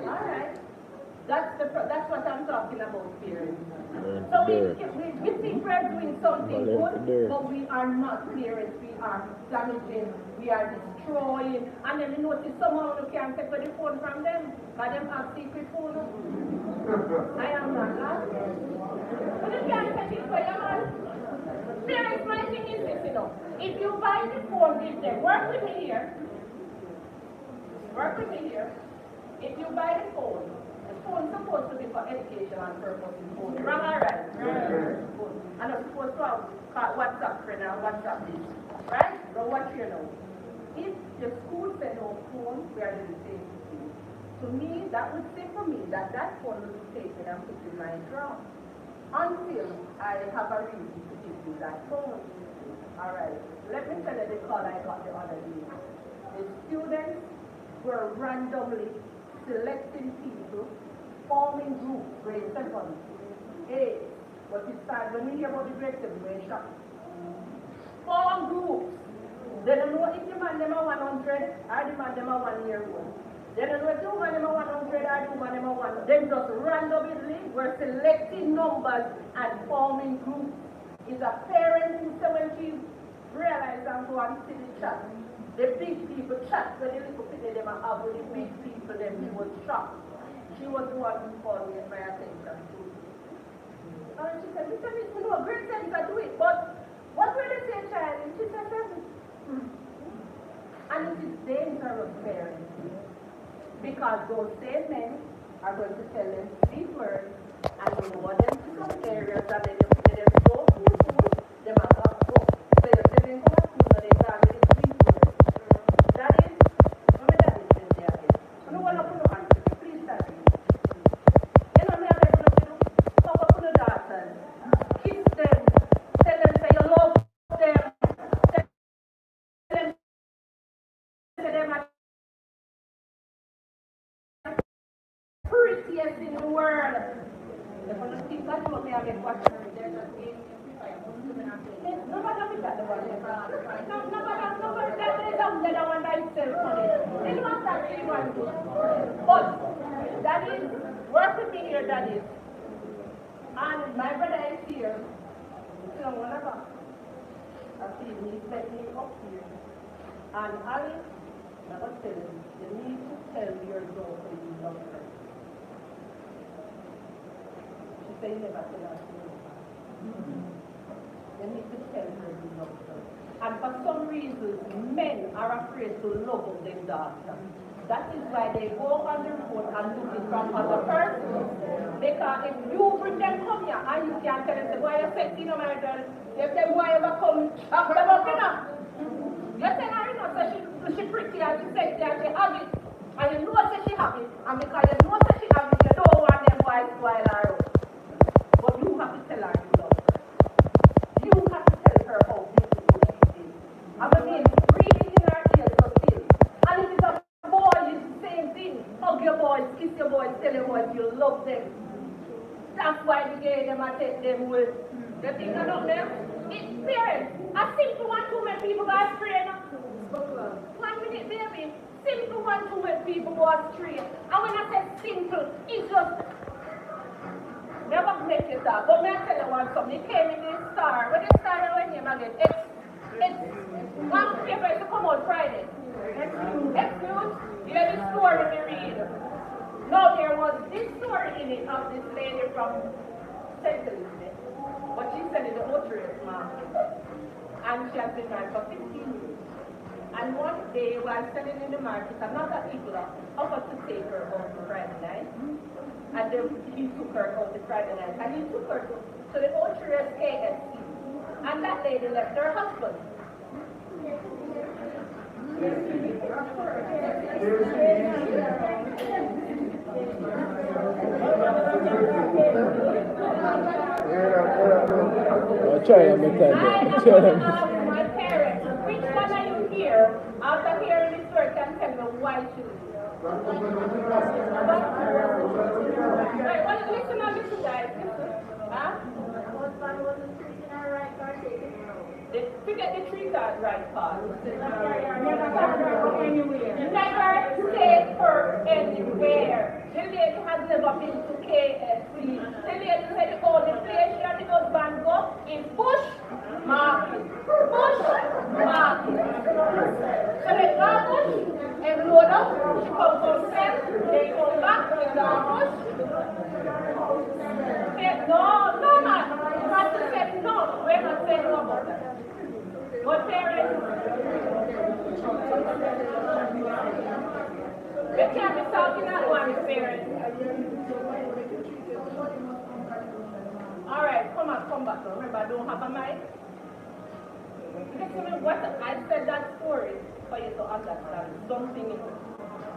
All right. That's what I'm talking about here. Learn So to we dare. think we're doing something Learn to good, dare. but we are not parents. We are damaging, we are destroying. And then you notice someone who can't take the phone from them, but them have secret phone. I am not asking. But you can't take it for your man. Parents, my thing is this, if you buy the phone, give them. Work with me here. Work with me here. If you buy the phone is supposed to be for educational purposes only. Wrong or right? Right. And it's supposed to have WhatsApp friend and WhatsApp this. Right? But watch here now. If the school said no phone, we are doing the same thing. To me, that would say for me that phone will be taken and put in my drawer until I have a reason to give you that phone. Alright, let me tell you the call I got the other day. The students were randomly selecting people, forming groups, grade 7, 8. But it started, when we hear about the grade 7, we're shocked. Form groups. They don't know if the man them are 100 or the man them are 1 year old. They don't know if the man them are 100 or the man them are 1. They just randomly were selecting numbers and forming groups. It's a parent who said when she realized and go and see the chat. The big people chat when the little people them are up with the big people, then he was shocked. She was the one who called me my attention to. And she said, Mr. Miss, you know, great things I do it, but what will they say, child? And she said, 7. And it is dangerous parenting because those same men are going to tell them these words and they want them to some areas and then they them so food, they must not go. So you tell them come at school and they start with the sweet words. That is, what that is in there again. I don't want to put no answer, please tell me. You know me, I'm going to do, talk up to the daughters, kiss them, tell them say you love them, prettiest in the world. They're going to think that's what me I get watching. They're just being no matter with that one. No matter that they don't get the one by itself on it. They don't want that really one. But that is work with me here, that is. And my brother is here. So whenever I see him, he set me up here. And Ali, I was telling him, you need to tell your daughter you love her. She said you never tell her to love her. You need to tell her you love her. And for some reasons, men are afraid to love their daughter. That is why they go on the road and look it from other persons. Because if you bring them come here and you can't tell them, why you sexy, no my girl, if them boy ever come, chop them up, you know. You tell her, you know, so she pretty and she sexy and she have it. And you know that she have it. And because you know that she have it, you don't want them boys to while her out. But you have to tell her you love her. You have to tell her how beautiful she is. And again, breathe it in her ears so still. And if it's a boy, it's the same thing. Hug your boys, kiss your boys, tell your boys you love them. That's why we gave them and take them with. The thing I don't know, it's parents. A simple one to make people go astray. 1 minute, baby. Simple one to make people go astray. And when I say simple, it's just never make it up. But may I tell you one something? It came in this star. When the star went name again, it's one paper to come out Friday. Excuse? Yeah, the story we read. No, there was this story in it of this lady from St. Elizabeth. But she said in the Outrage market. And she has been married for 15 years. And one day while selling in the market, another people offered to take her out to Friday night. And then he took her out to Friday night. And he took her to the Outrage KFC. And that lady left her husband. I'll try and make time. My parents, which one are you here? After hearing this story, can tell me why she was here. Right, well, listen now, listen guys. Huh? Husband wasn't treating her right or taking her out. Forget the tree card right part. Never got her anywhere. Never take her anywhere. the lady has never been to KFC. The lady said the only place she and the husband go is Bush Market. Bush Market. So they go Bush and load up. She comes from Sen. They come back with the Bush. No, man. Not to say no. We're not saying no about that. But parents, we can't be talking at one, parents. All right, come back. Remember, I don't have a mic. Listen, what I said that story for you to understand something in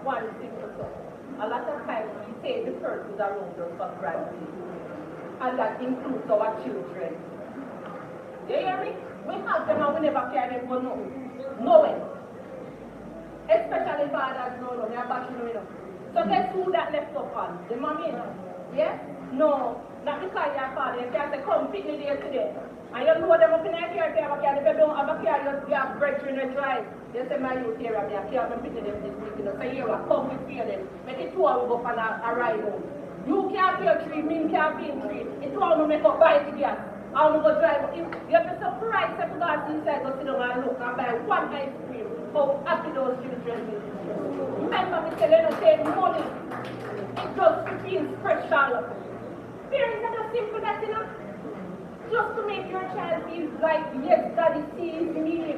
one simple thing. A lot of times we take the persons around us for granted, and that includes our children. You hear me? We have them and we never carry them for nowhere. Especially fathers, no, they are bashing them, you know. So guess who that left up on? The mommy, yes? No, not because your father, you can't say, come pick me there today. And you know them up in their care, if you don't have a care, you have brethren to drive. You say, my youth here, I can't pick them this week, you know. So here, come with fear them. Make it two hours go for a ride home. You can't feel tree, me can't feel tree. It's all to make up buy the gas. I'm going to drive. You have to surprise if you go inside, go sit down and look and buy one ice cream. How happy those children will be. Remember me telling you, save money. It just feels special. Parents are just simple that, you know. Just to make your child feel like, yes, daddy sees me.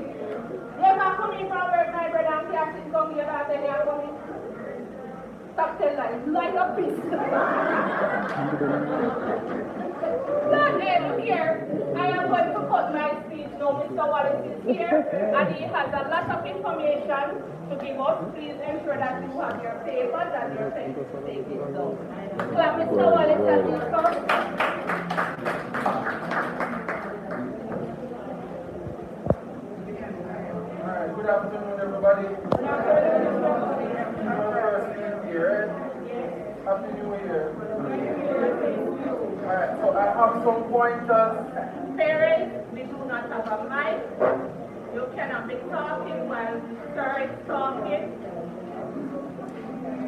They're not coming from work, my brother, and can't come here and then they're coming. Stop telling lies. Lie up, please. Not here. I am going to cut my speech now. Mr. Wallace is here, and he has a lot of information to give us. Please ensure that you have your papers and your pen to take it down. Clap Mr. Wallace and your son. Alright, good afternoon, everybody. Good afternoon. Happy New Year. Alright, so I have some pointers. Parents, we do not have a mic. You cannot be talking while sir is talking.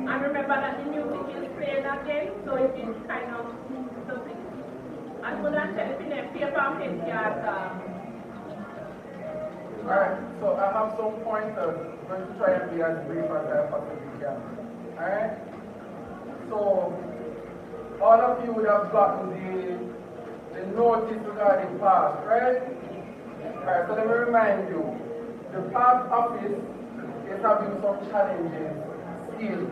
And remember that the music is playing again, so it is kind of something. I'm going to tell you in a paper and pen Alright, so I have some pointers. I'm going to try and be as brief as I possibly can. Alright? So, all of you would have gotten the notice regarding PASS, right? Alright, so let me remind you, the PASS office is having some challenges still.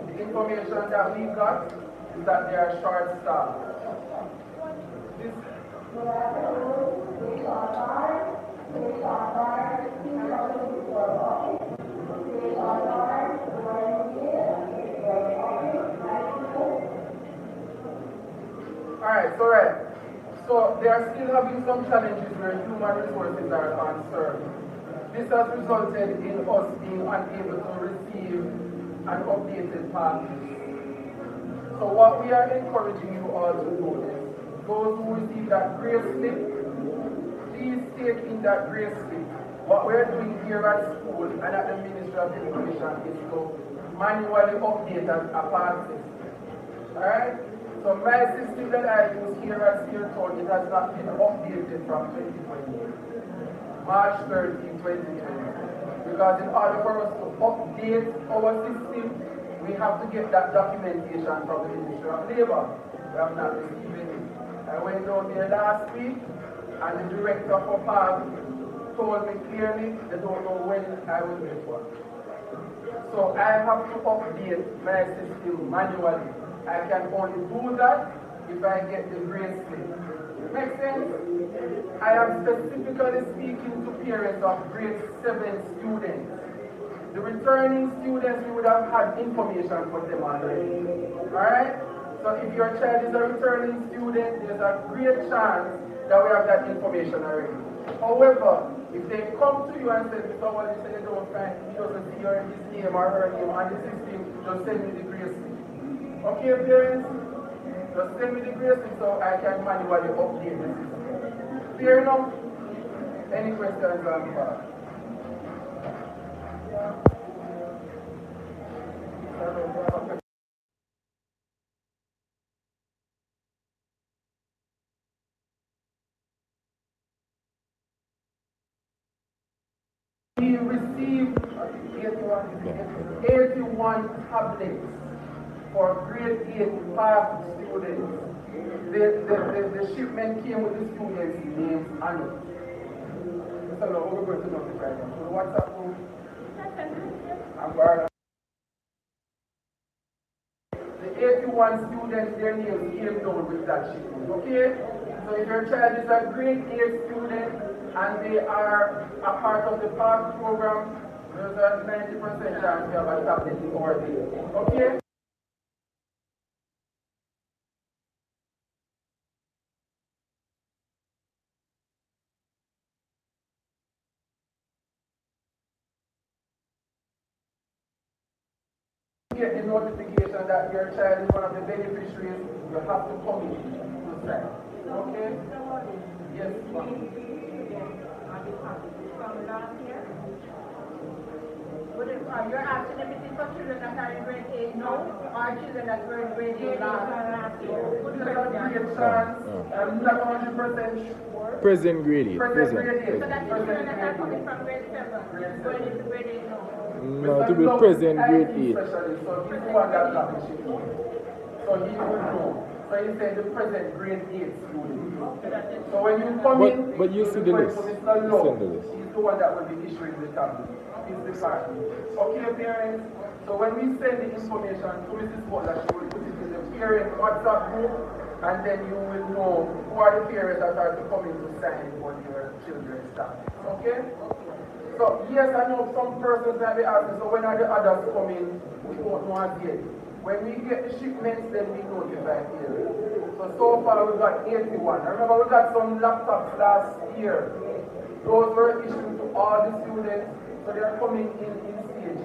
The information that we got is that they are short-staffed. Alright, so they are still having some challenges where human resources are concerned. This has resulted in us being unable to receive an updated package. So what we are encouraging you all to do is, those who receive that grace slip, please take in that grace slip. What we are doing here at school and at the Ministry of Education is to manually update a package. Alright? So my system that I use here at Seartown, it has not been updated from 2020, March 13, 2020. Because in order for us to update our system, we have to get that documentation from the Ministry of Labour. We have not received it. I went down there last week, and the director for PAG told me clearly they don't know when I will get one. So I have to update my system manually. I can only do that if I get the grace slip. Make sense? I am specifically speaking to parents of grade 7 students. The returning students, we would have had information for them already. Alright? So if your child is a returning student, there's a great chance that we have that information already. However, if they come to you and say, Mr. Wallace, you say they don't find, he doesn't see his name or her name on the system, just send me the grace slip. Okay, parents? Just send me the grace slip so I can manually update the system. Fair enough? Any questions on that? We received 81 tablets for grade 8 pass students. The shipment came with the students' names on it. So now we're going to notify them. So the WhatsApp group, I'm going. The 81 students, their names came down with that shipment. Okay? So if your child is a grade 8 student and they are a part of the PASS program, there's a 90% chance you have a tablet or day. Okay? Get the notification that your child is one of the beneficiaries, you have to come in to sign. Okay? Yes, ma'am. From last year? But you're asking if it is for children that are in grade 8 now, or children that were in grade 8 last year? Good chance. I'm not 100% sure. Present grade 8. Present grade 8. So that's children that are coming from grade 7, going into grade 8 now. No, to be present grade 8. Especially, so he's the one that got the ship. So he will know. So he said the present grade 8 student. So when you come in, But you see the list. Mr. Lowe, Send the list. he's the one that will be issuing the tablet. He's the partner. Okay, parents. So when we send the information to Mrs. Butler, she will put it in the parent WhatsApp group, and then you will know who are the parents that are coming to sign for your children's tablet. Okay? So yes, I know some persons might be asking, so when are the others coming? We don't know as yet. When we get the shipments, then we notify here. So far we've got 81. I remember we got some laptops last year. Those were issued to all the students, so they are coming in stages.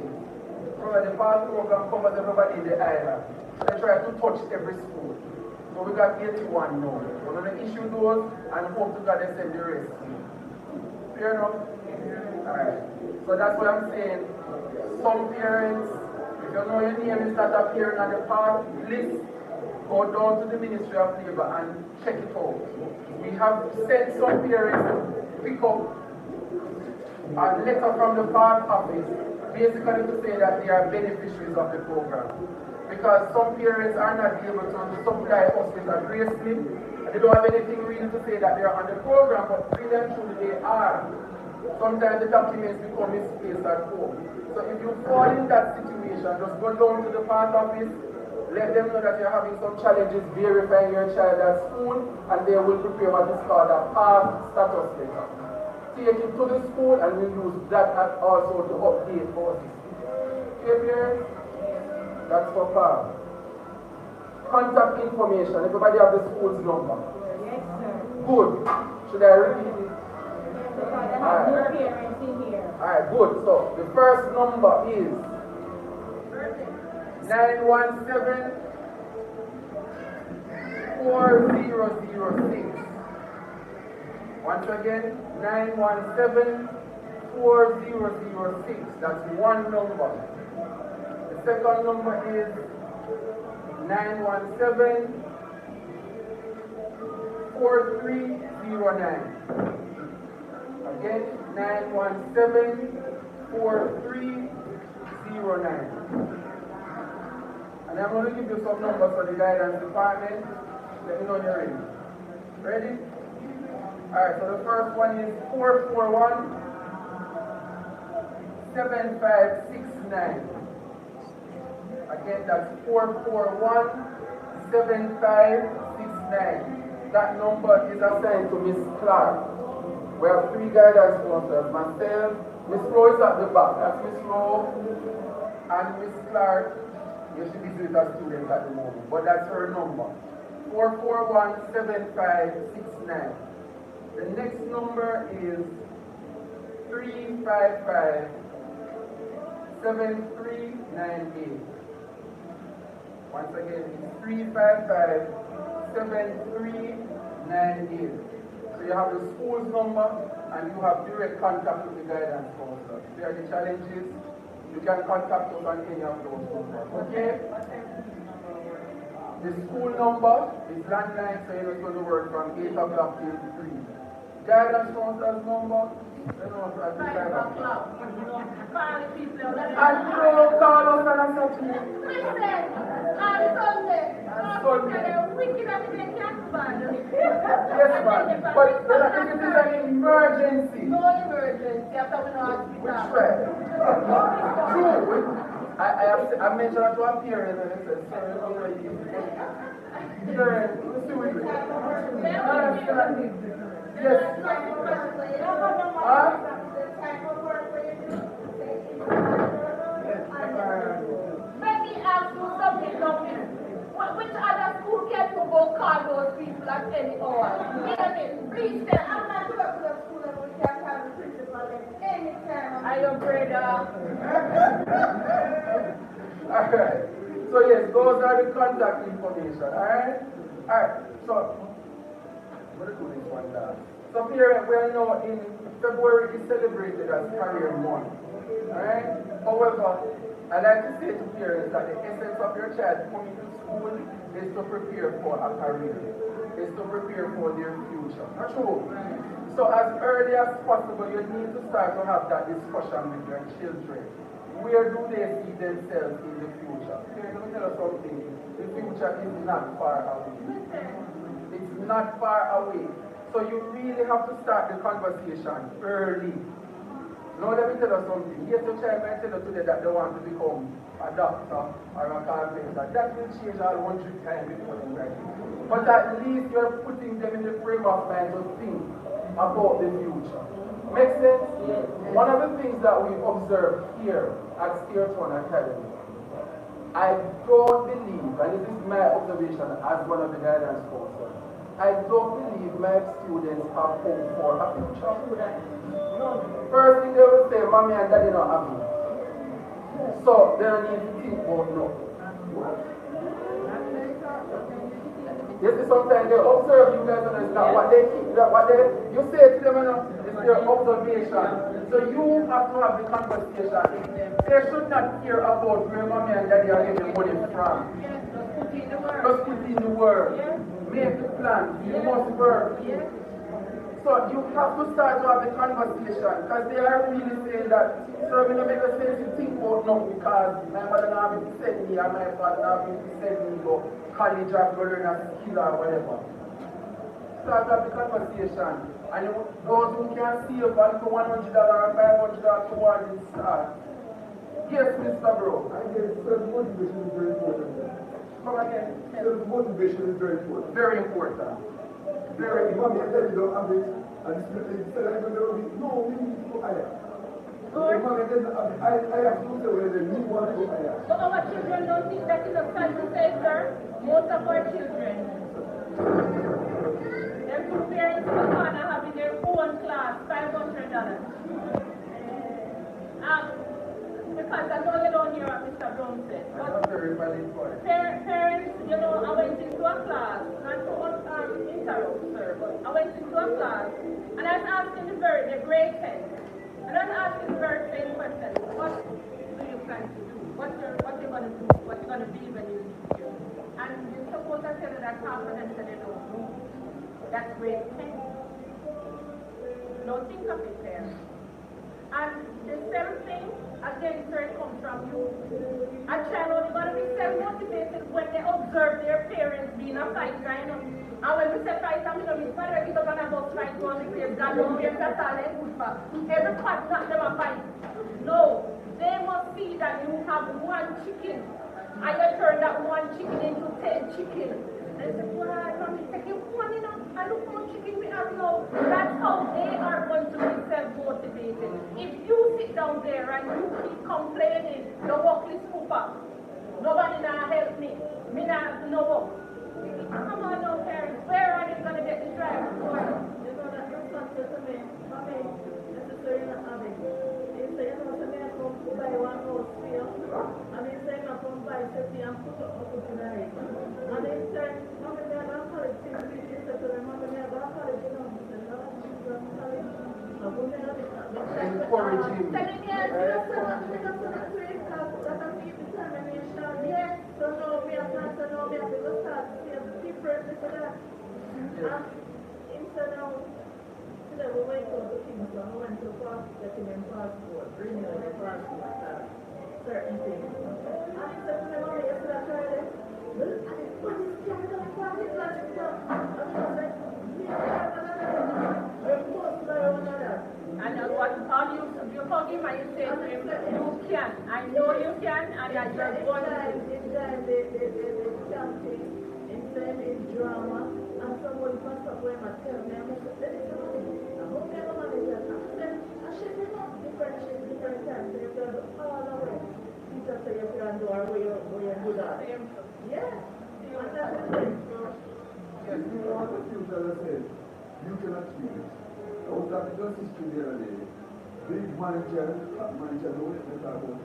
Remember, the PASS program covers everybody in the island. So they try to touch every school. So we got 81 now. We're going to issue those and hope to God they send the rest. Fair enough? Alright. So that's what I'm saying. Some parents, if you know your name is not appearing on the PASS list, go down to the Ministry of Labor and check it out. We have sent some parents to pick up a letter from the PASS office, basically to say that they are beneficiaries of the program. Because some parents are not able to supply us with a grace slip, and they don't have anything really to say that they are on the program, but really and truly they are. Sometimes the documents become misplaced at home. So if you fall in that situation, just go down to the PASS office, let them know that you're having some challenges verifying your child at school, and they will prepare what is called a PASS status letter. Take it to the school, and we'll use that also to update our system. Okay, parents? That's for PASS. Contact information. Everybody have the school's number? Yes, sir. Good. Should I repeat it? Alright. Parents in here. Alright, good. So the first number is 917 4006. Once again, 917 4006. That's one number. The second number is 917 4309. Again, 917-4309. And I'm going to give you some numbers for the guidance department. Let me know when you're ready. Ready? Alright, so the first one is 441-7569. Again, that's 441-7569. That number is assigned to Miss Clark. We have 3 guidance counselors. Myself, Miss Flo is at the back. That's Miss Flo and Miss Clark. You should be with a student at the moment, but that's her number. 441-7569. The next number is 355-7398. Once again, it's 355-7398. So you have the school's number and you have direct contact with the guidance counselor. If there are any challenges, you can contact us on any of those numbers. Okay? The school number is landline, so it's going to work from 8 o'clock till 3. Guidance counselor's number at the 5 time. o'clock. Call the people out there. And you call us on a Saturday. Listen, on Sunday, Sunday. they're wicked and they can't find us. Yes, man. But if it is an emergency, No emergency after we know we hospital. try. True. I mentioned that to a parent and they said, sir, you know what you parent, let's see what you do. Yes. Huh? Let me ask you something, Dominic. Which other school can you go call those people at any hour? Please tell me. I'm not sure to the school and we can have the principal anytime. I am brother. Alright. So yes, those are the contact information. Alright. So I'm gonna do this one last. So here we are now in February is celebrated as Career Month. Alright? However, I like to say to parents that the essence of your child coming to school is to prepare for a career. Is to prepare for their future. Not true. So as early as possible, you need to start to have that discussion with your children. Where do they see themselves in the future? Here, let me tell you something. The future is not far away. It's not far away. So you really have to start the conversation early. Now let me tell you something. Yes, your child might tell you today that they want to become a doctor or a carpenter. That will change all 100 times before they graduate. But at least you're putting them in the frame of mind to think about the future. Make sense? One of the things that we observe here at Steerton Academy, I don't believe, and this is my observation as one of the guidance counselors, I don't believe my students have hope for a future. First thing they will say, mommy and daddy not happy. So they don't need to think about no. You see, sometimes they observe you guys and it's not what they think, you say to them, it's their observation. So you have to have the conversation. They should not care about where mommy and daddy are getting money from. Just put in the word. Make the plan. You must work. So you have to start to have the conversation because they are really saying that, sir, we don't make a sense to think about now because my mother now having to send me and my father now having to send me to college or go learn a skill or whatever. Start to have the conversation. And those who can save and for $100 or $500 towards it start. Yes, Mr. Bro. I guess self-motivation is very important. Come again. Self-motivation is very important. Very important. Very important. Mommy and daddy don't have it, and it's still like when they're no, we need to go higher. Mommy and daddy don't have it. I have to say whether they need one to go higher. So our children don't think that is a time to say, sir. Most of our children, their two parents in the corner having their own class, $500. Because I know you don't hear what Mr. Brown said. That's a very valid point. Parents, you know, I went into a class, not to interrupt, sir, but I went into a class and I was asking the grade 10, and I was asking the very same question: what do you plan to do? What you gonna do? What you gonna be when you leave here? And you're supposed to tell you that half of them said they don't know. That's grade 10. Don't think of it, parents. And the same thing, again, sir, it comes from you. A child only going to be self-motivated when they observe their parents being a fighter, you know. And when we say fighter, we know it's father, it's not about fight one because God don't care that's all they good for. Every part not them a fight. No, they must see that you have one chicken, and you turn that one chicken into 10 chicken. They say, why, mommy, take it one, you know, and look how much chicken we have now. That's how they are going to be self-motivated. If you sit down there and you keep complaining, the work is super. Nobody now help me. Me not no work. Come on now, parents. Where are they going to get the drive? You know that your son said to me, mommy, necessarily not having. He said, you know, to me, I come to buy one house for you. And he said, I come buy something and put up in the ring. And he said, mommy, me I go to college. He said to them, mommy, me I go to college. You know, he said, no, I'm going to college. I'm going to Encouraging. telling you, that's a great cause. That's a deep determination. Yes. So no, me I plan to know me I will start to see the difference for that. Instead of said we went to Kingston, we went to getting them passport, renewing their passport, certain things. And he said, remember me yesterday, I tried it. Well, and it's funny, it's carried on the party, it's like, and I said, And what all you forgive and you say to him, you can. I know you can, and that you're going to. Inside the camping, inside the drama, and someone passed up where I tell me, I said, let it come on. I hope never manager. Then I said, you know, different times, so you can do all the way. Teacher say you can do or where you do that. Yeah. And that's the thing. Yes, you want the future, as I said, you can achieve it. I was at the justice street the other day. Big manager, know what they talk about.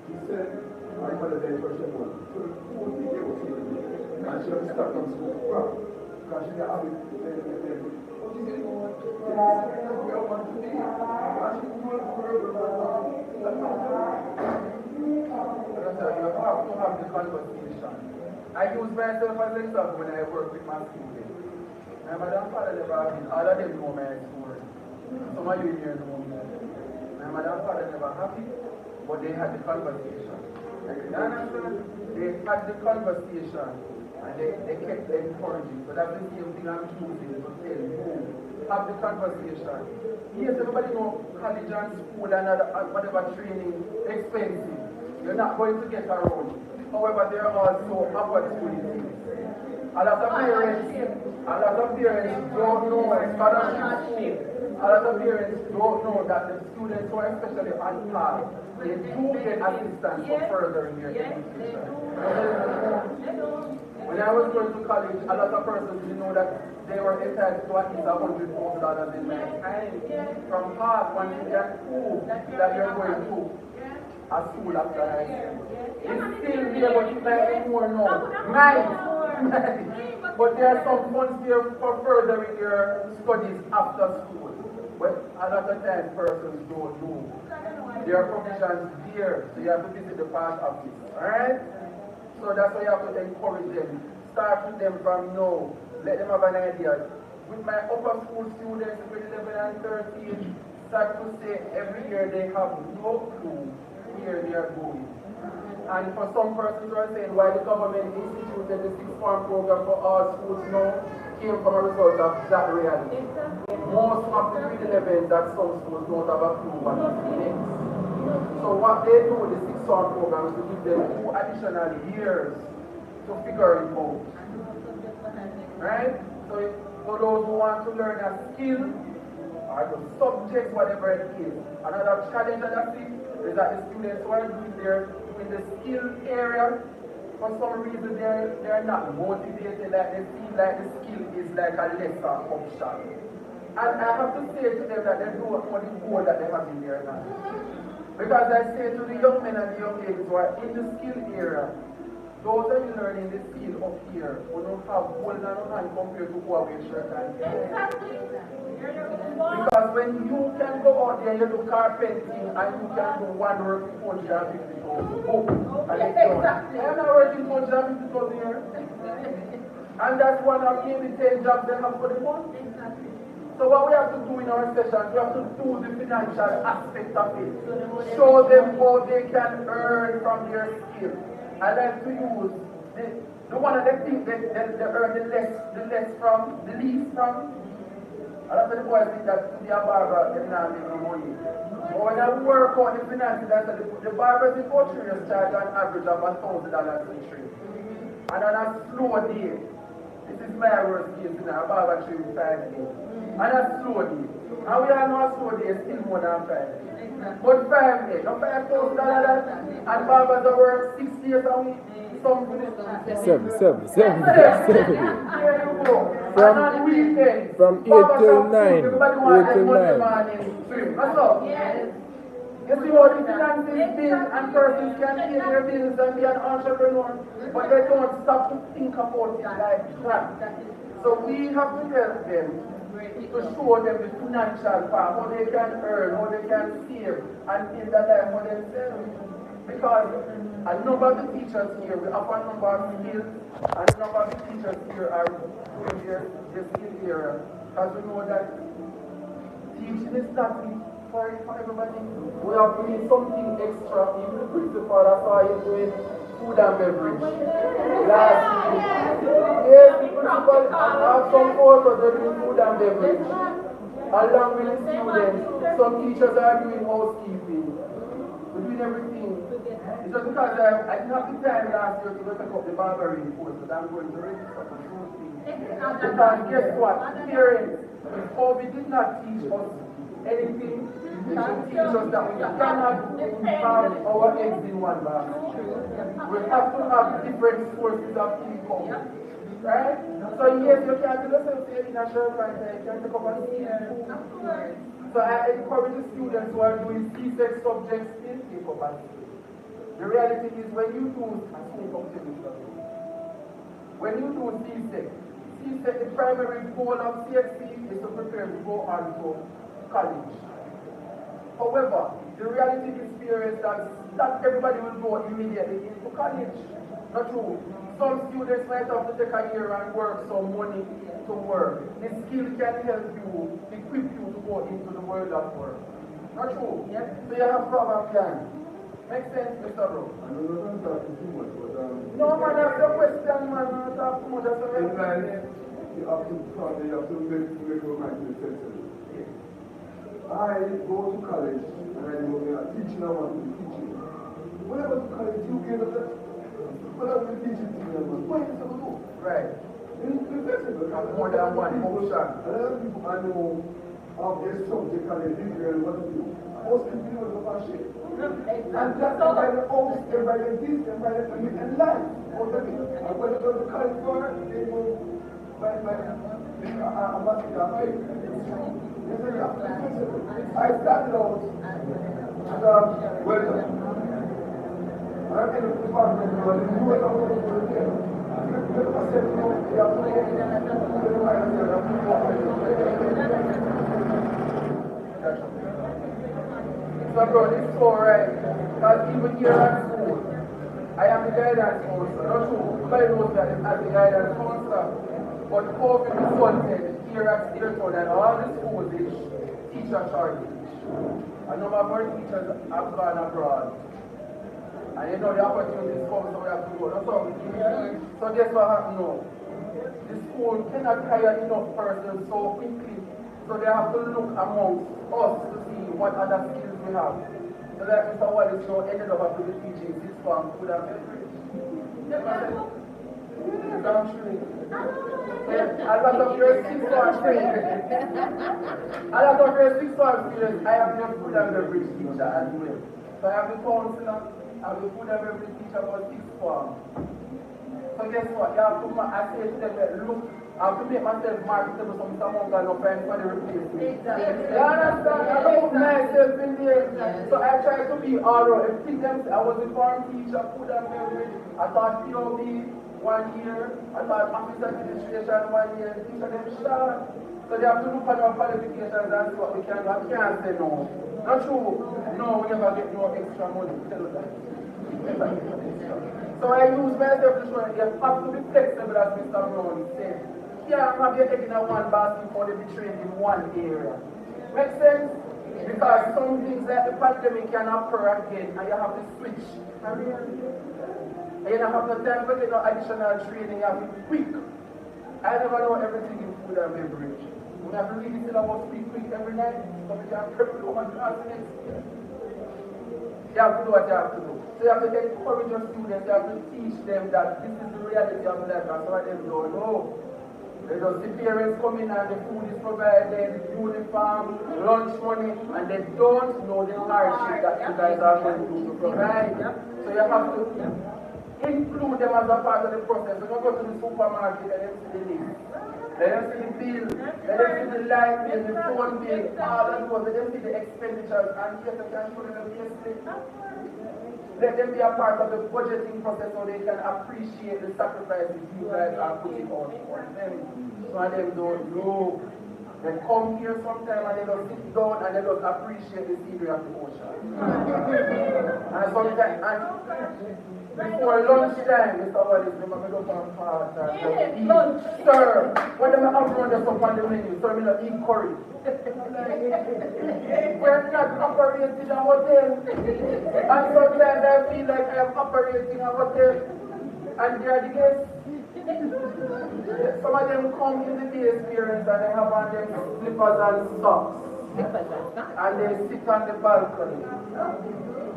He said, my mother died for she was 4 PTA was here. And she had to start from school. Because she didn't have it. But she said, that's where I want to be. And she grew up forever. You have to have the conversation. I use myself as an example when I work with my students. My mother and father never have been, all of them know my story. Some of you here know me. My mother and father never happy, but they had the conversation. You understand? They had the conversation and they kept encouraging. So that's the same thing I'm choosing to tell you. Have the conversation. Yes, everybody know college and school and whatever training expensive. You're not going to get around. However, there are also opportunities. A lot of parents don't know scholarship. A lot of parents don't know that the students who are especially on par, they do get assistance for furthering their education. When I was going to college, a lot of persons didn't know that they were entitled to at least $100,000 in my time. From half, once you can prove that you're going to a school after high school. It's still there, but it might be more now. But there are some funds there for furthering your studies after school. But a lot of times persons don't know. There are provisions there, so you have to visit the past office. Alright? So that's why you have to encourage them. Start with them from now. Let them have an idea. With my upper school students, grade 11 and 13, start to say every year they have no clue where they are going. And for some persons who are saying why the government instituted the 6th form program for all schools now came from a result of that reality. Most of the grade 11s at some schools don't have a clue what is next. So what they do with the 6th form program is to give them 2 additional years to figure it out. Right? So for those who want to learn a skill or to subject whatever it is, another challenge that I see is that the students who are doing their in the skill area, for some reason they're not motivated, like they feel like the skill is like a lesser option. And I have to say to them that they don't know the goal that they have in there now. Because I say to the young men and the young ladies who are in the skill area, those are you learning the skill up here who don't have gold in their hand compared to who are with shirt and because when you can go out there and you do carpenting and you can do one work for 450,000, and it's done. I'm not working 450,000 here. And that's one of maybe 10 jobs they have for the month. So what we have to do in our sessions, we have to do the financial aspect of it. Show them how they can earn from their skill. I like to use the one of the things they earn the least from. A lot of the boys think that to be a barber, they're not making money. But when I work on the finances, I said the barbers in Fort Serious charge an average of $1,000 a tree. And on a slow day, this is my worst case, a barber tree with 5 days. And a slow day. And we all know a slow day is still more than 5 days. But 5 days, not $5,000, and barbers are work 6 days a week. Seven. There you go. From- and on weekends, from 8 barbers till are 9, full. Everybody wants 8 till Monday 9. morning swim. That's all. Yes. You see how the finances build and persons can pay their bills and be an entrepreneur, but they don't stop to think about it like that. So we have to help them to show them the financial part, how they can earn, how they can save, and build a life for themselves. Because a number of the teachers here, we have a number of skills, and a number of the teachers here are doing their skill area. Because we know that teaching is not for everybody. We have to need something extra. Even the principal, I saw him doing food and beverage last week. Yes, the principal have some photos of doing food and beverage. Along with the students, some teachers are doing housekeeping. We're doing everything. It's just because I didn't have the time last year to go take up the barbering course, but I'm going to register for those things. Because guess what? Parents, if COVID did not teach us anything, it should teach us that we cannot have our eggs in one basket. We have to have different sources of income. Right? So yes, you can do the same thing in a shirt and you can take up a food. So I encourage the students who are doing C-sex subjects in take up a skill. The reality is when you do when you do C-sex, the primary goal of CXC is to prepare to go on to college. However, the reality is that not everybody will go immediately into college. Not true. Some students might have to take a year and work some money to work. The skill can help you, equip you to go into the world of work. Not true? Yes. So you have to have a plan. Make sense, Mr. Bro? I don't know if I'm talking too much, but no, man, that's the question, man. I'm not talking too much. That's the in life, you have to talk, you have to make your mind to sense. I go to college and I go there teaching. I want to be teaching. When I go to college, you get that. When I want to teach it to them, what is it to do? Right. More than one emotion. A lot of people I know have their subject and they figure out what to do. Most people don't know about shit. And that's why the host, everybody this, everybody for me, and life. And when they go to college for it, they go by ambassador of faith. I started out as a welder. I'm in the department, but I knew what I was going to do. I said, no, you have to So bro, this is all right. Because even here at school, I am the guidance counselor. Not true, everybody knows that as the guidance counselor. But COVID resulted here at Steertown and all the schools is teacher shortage. A number of our teachers have gone abroad. And you know the opportunities come, so we have to go. That's all we do. So guess what happened now? The school cannot hire enough persons so quickly. So they have to look amongst us to see what other skills we have. So like Mr. Wallace now ended up after the teaching six form food and beverage. It's actually a lot of your six form students, I am your food and beverage teacher as well. So I have the counselor, I have the food and beverage teacher for six form. So guess what? You have to, I say to them, look, I have to make myself marketable so someone can no find for the replacement. You understand? I don't put myself in there. So I try to be all right. I was a farm teacher, food and beverage. I taught POB 1 year. I taught office administration 1 year. Teacher them short. So they have to look at our qualifications and see what we can do. I can't say no. Not true. No, we never get no extra money. Tell us that. So I use myself to show you have to be flexible as Mr. Brown said. You can't have your egg in one basket for the be trained in one area. Make sense? Because some things like the pandemic can occur again and you have to switch. And you don't have no time for no additional training, you have to be quick. I never know everything in food and beverage. We have to read the syllabus quick every night, so we can prep the one class next year. You have to do what you have to do. So you have to encourage your students, you have to teach them that this is the reality of life, and some of them don't know. They just see parents come in and the food is provided, uniform, lunch money, and they don't know the hardship that you guys are going to provide. So you have to include them as a part of the process. So don't go to the supermarket and them see the list. Let them see the bill, let them see the light bill, the phone bill, all that goes. Let them see the expenditures, and yes, I can show them the pay slip. Let them be a part of the budgeting process so they can appreciate the sacrifices you guys are putting on for them. So them don't know. They come here sometime and they just sit down and they just appreciate the scenery of the ocean. And sometimes, Before lunchtime, Mr. Wallace, remember me go for a fast and Yeah, eat. lunch. Sir, when them have run this up on the menu, sir, me not eat curry. We're not operating a hotel. And sometimes I feel like I am operating a hotel. And they are the guests. Some of them come in the day experience and they have on them slippers and socks. And they sit on the balcony.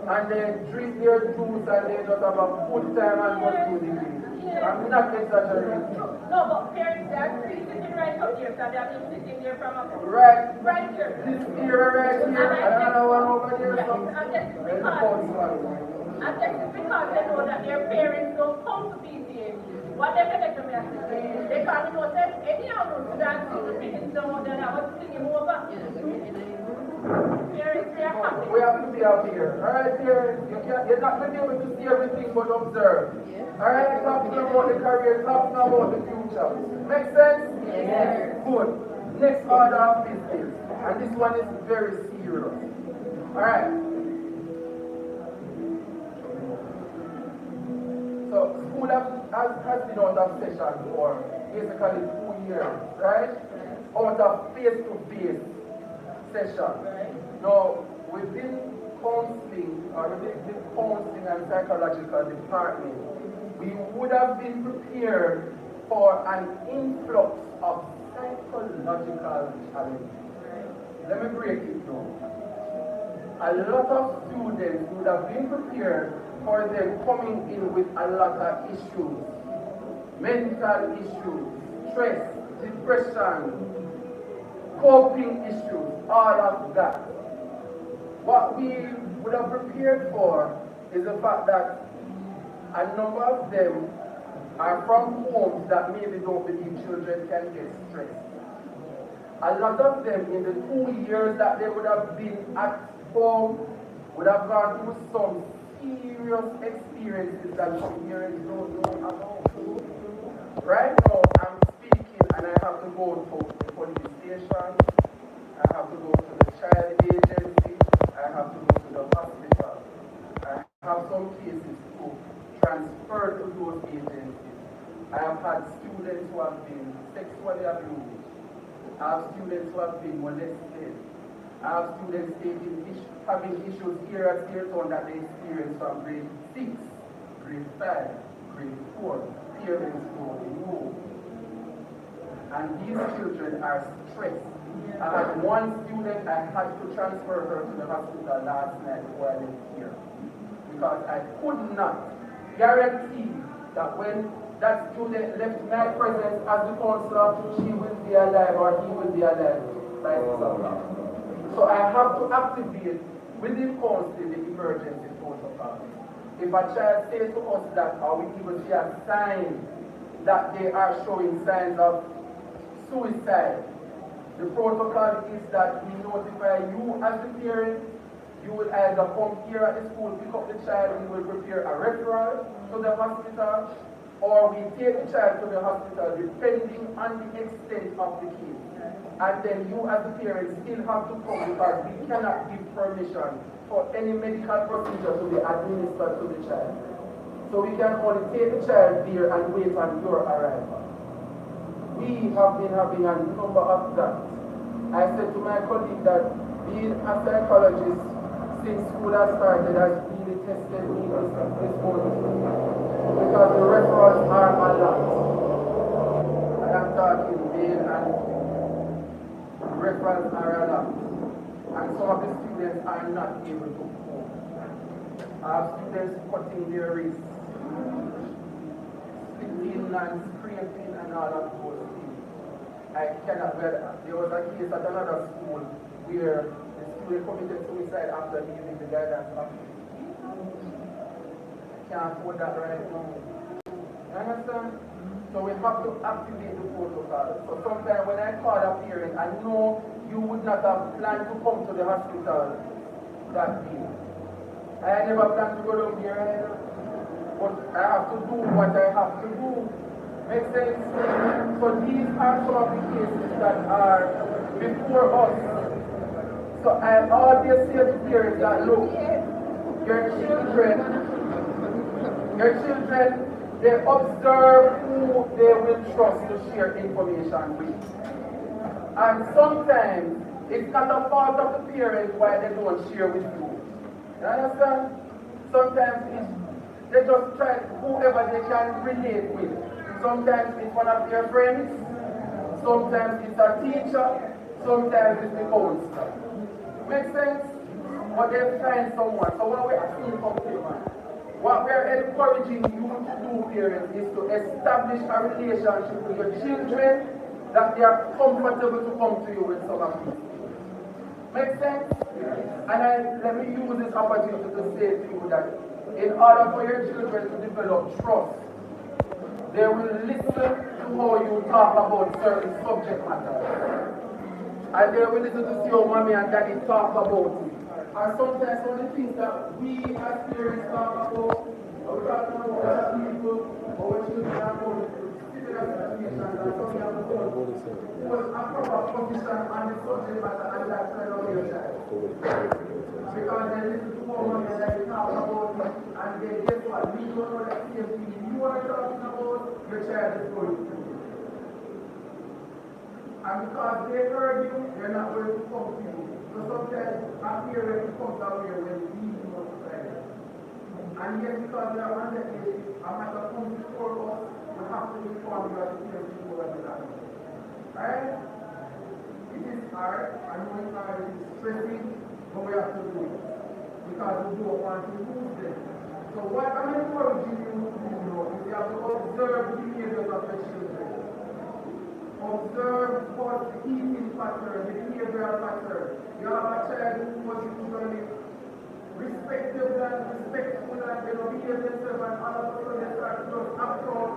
And they drink their juice and they just have a good time and go through the day. I'm not exaggerating. No, but parents, they are three sitting right up here, so they have been sitting there from up Right. right here. This here, right here, and another one over there. I guess it's because they know that their parents don't come to PTA. What they connect them as they can't know that any of them to dance to the pickings down there that was singing over. Parents, they are happy. We have to be out here. Alright, parents, you're not going to be able to see everything but observe. Alright, talking about the career, talking about the future. Make sense? Yes. Good. Next order of business. And this one is very serious. Alright. So, school has been out of session for basically 2 years, right? Out of face-to-face session. Now, within counseling, or within the counseling and psychological department, we would have been prepared for an influx of psychological challenges. Let me break it down. A lot of students would have been prepared for them coming in with a lot of issues, mental issues, stress, depression, coping issues, all of that. What we would have prepared for is the fact that a number of them are from homes that maybe don't believe children can get stressed. A lot of them in the 2 years that they would have been at home would have gone through some serious experiences that some parents don't know about. Right now, I'm speaking and I have to go to the police station, I have to go to the child agency, I have to go to the hospital. I have some cases to transfer to those agencies. I have had students who have been sexually abused. I have students who have been molested. I have students having issues here at Seartown that they experience from grade 6, grade 5, grade 4. Parents don't know. And these children are stressed. I had one student, I had to transfer her to the hospital last night before I left here. Because I could not guarantee that when that student left my presence as the counselor, she will be alive or he will be alive by December. So I have to activate within counseling the emergency protocol. If a child says to us that, or we even see a sign that they are showing signs of suicide, the protocol is that we notify you as the parent. You will either come here at the school, pick up the child, we will prepare a referral to the hospital, or we take the child to the hospital depending on the extent of the case. And then you as the parent still have to come because we cannot give permission for any medical procedure to be administered to the child. So we can only take the child there and wait on your arrival. We have been having a number of that. I said to my colleague that being a psychologist since school has started has really tested me this morning because the referrals are a lot. I am talking male and the referrals are a lot. And some of the students are not able to cope. I have students cutting their wrists, splitting and scraping and all of those things. I cannot, there was a case at another school where the student committed suicide after leaving the guidance office. I can't afford that right now. You understand? So we have to activate the protocol. So sometimes when I call a parent, I know you would not have planned to come to the hospital that day. I never planned to go down here either. But I have to do what I have to do. Make sense? So these are some of the cases that are before us. So I always say to parents that look, your children Your children, they observe who they will trust to share information with. And sometimes it's not a fault of the parent why they don't share with you. You understand? Sometimes they just try whoever they can relate with. Sometimes it's one of their friends, sometimes it's a teacher, sometimes it's the counselor. Make sense? But they find someone. So what we're asking you from parents, what we're encouraging you to do, parents, is to establish a relationship with your children that they are comfortable to come to you with some of these. Make sense? And let me use this opportunity to say to you that in order for your children to develop trust, they will listen to how you talk about certain subject matters. And they will listen to see how mommy and daddy talk about it. And sometimes one of the things that we as parents talk about, or we talk about other people, or when children are going through similar situations, and something have to was a proper position on the subject matter and that side of your child. Because they listen to how mommy and daddy talk about it, and they guess what? We don't know that same thing you are talking about, your child is going through. And because they heard you, they're not going to come to you. So sometimes a parent comes out here when we do not play. And yet because they are underage, a matter comes before us, we have to inform you as a parent to know what is happening. Right? It is hard, I know it's hard, it is stressing, but we have to do it. Because we don't want to lose them. So what I'm encouraging you to do now is you have to observe the behaviors of the children. Observe what eating pattern, the behavioral pattern. You have a child who was usually respectable and respectful and they don't behave themselves and all of a sudden they start to just act out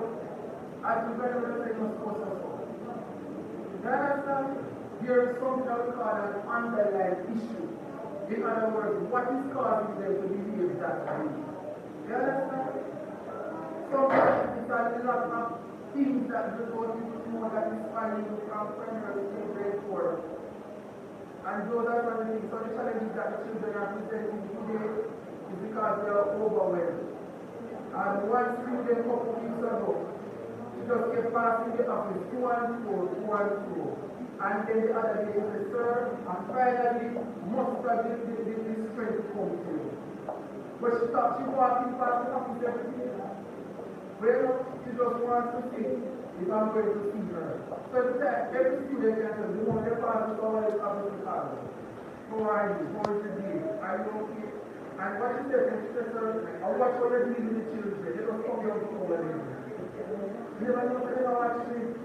as you very well say you're supposed to do. You understand? There is something that we call an underlying issue. In other words, what is causing them to behave that way? You understand? Sometimes it's a lot of things that we don't even know that is finding from primary to grade 4. And those are some of the things. So the challenges that the children are presenting today is because they are overwhelmed. And one student a couple weeks ago, she just kept passing the office to and fro. And then the other day she said, sir, and finally most of the strength come to you. But she thought she walking past the office every day. Well, she just wants to see if I'm going to see her. So every student can say, you know, their father is always having to call. How are you? How is the day? Are you okay? And what she said, she said, sir, I watch what you're doing with the children. They don't come down to over there. You never know what they're watching.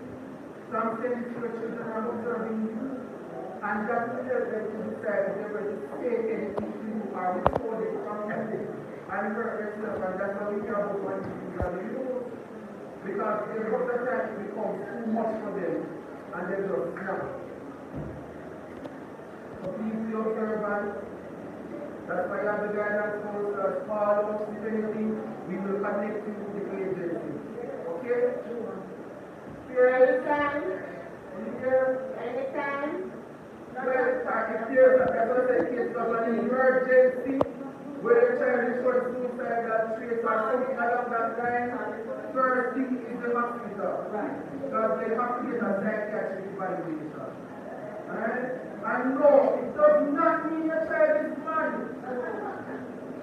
So I'm saying to your children, I'm observing you. And that will help them to decide if they're going to say anything to you or withhold it from you. And hurt yourself, and that's how we care about what you do. Because the other time it becomes too much for them, and they just snap. So please be observant. That's why you have the guidance counselors. Call us if anything, we will connect you with the agency. Okay? Anytime. Anytime. Well, if there's an emergency, where the child is showing suicidal traits or something along that line, first thing is the hospital. Right. Because they have to get a psychiatric evaluation. Alright? And no, it does not mean your child is mad.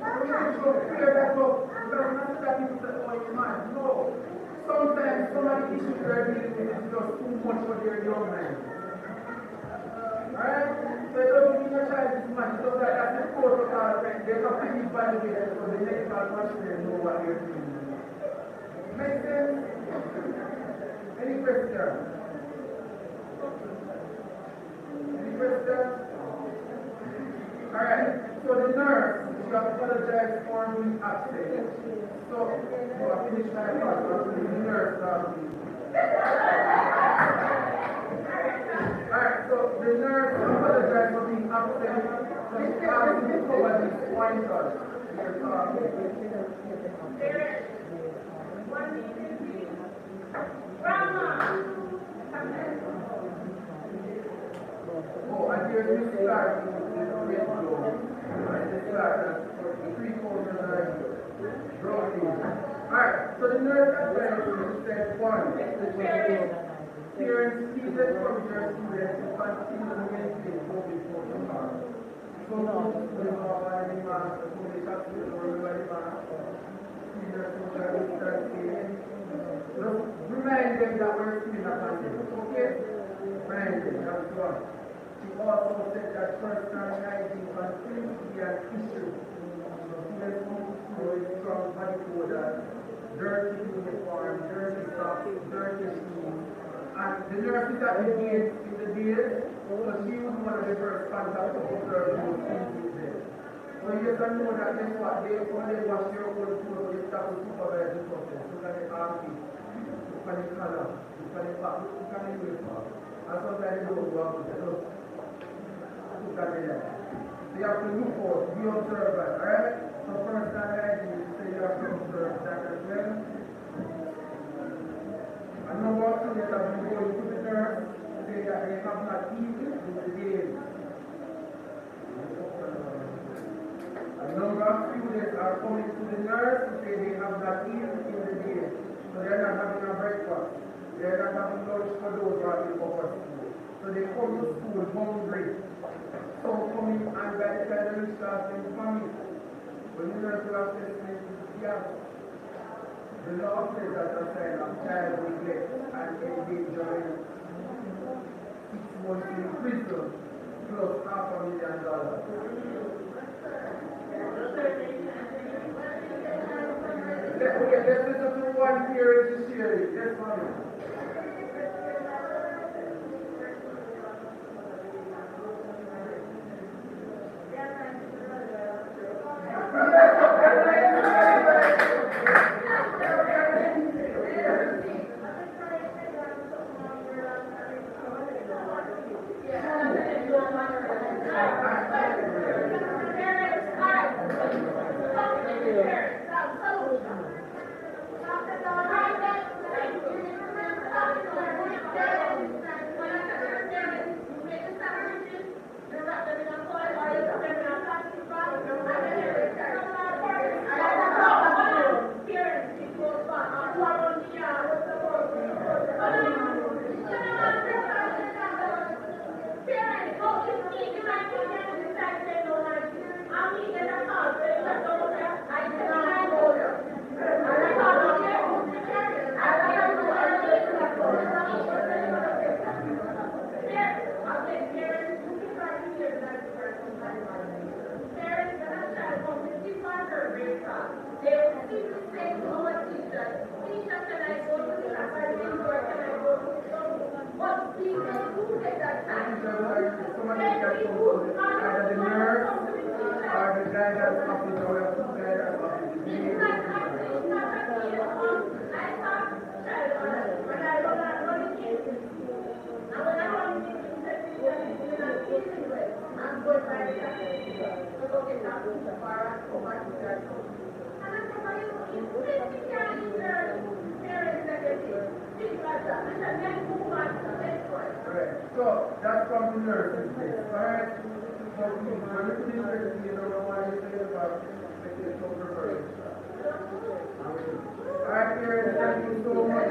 We need to clear that up. Because not that people say, oh, you're mad. No. Sometimes some of the issues they're dealing with is just too much for their young mind. Alright? So it doesn't mean your child is mad. It's just like that's the protocol. They have to evaluate it so the medical professionals know what they're doing. Make sense? Any questions? Any questions? Alright, so the nurse, she apologized for being absent. So, I finished my part, so the nurse Alright, so the nurse apologized for being absent. So she asked me to cover these pointers. Oh, and here's Miss Clark with the red glow. And Miss Clark, that's 3 quarters of brownie. nurse advisor said one, parents please encourage your students to continue to maintain COVID protocol. So the mask, the police have to wear the mask, senior social distancing. Just remind them that we're still in a pandemic, okay? Remind them, that's one. She also said that personal hygiene continues to be an issue. So students come to school with strong body odor, dirty uniform, dirty socks, dirty shoes. And the nurses at the gate in the days, so she was one of the first contacts to observe those things with them. So you can know that guess what, when they wash your own clothes, they start to supervise the process. Look at the armpit, look at the collar, look at the back, look at the uniform. And sometimes they don't go out with it. Look at the there. So you have to look for, be observant, alright? So personal hygiene, so you have to observe that as well. A number of students have been going to the nurse to say that they have not eaten in the days. A number of students are coming to the nurse to say they have not eaten in the days. So they are not having a breakfast. They are not having lunch for those who are in upper school. So they come to school hungry. So coming and by the time they reach class in family. When the nurse will have assessment, yes. The law says that a sign of child neglect and endangerment 6 months in prison plus $500,000. Let's listen to one parent to share it. Yes, ma'am. So that's from the nurses. Alright? So please, when you finish with you don't know what you say about make it so preferred. Alright, parents, thank you so much.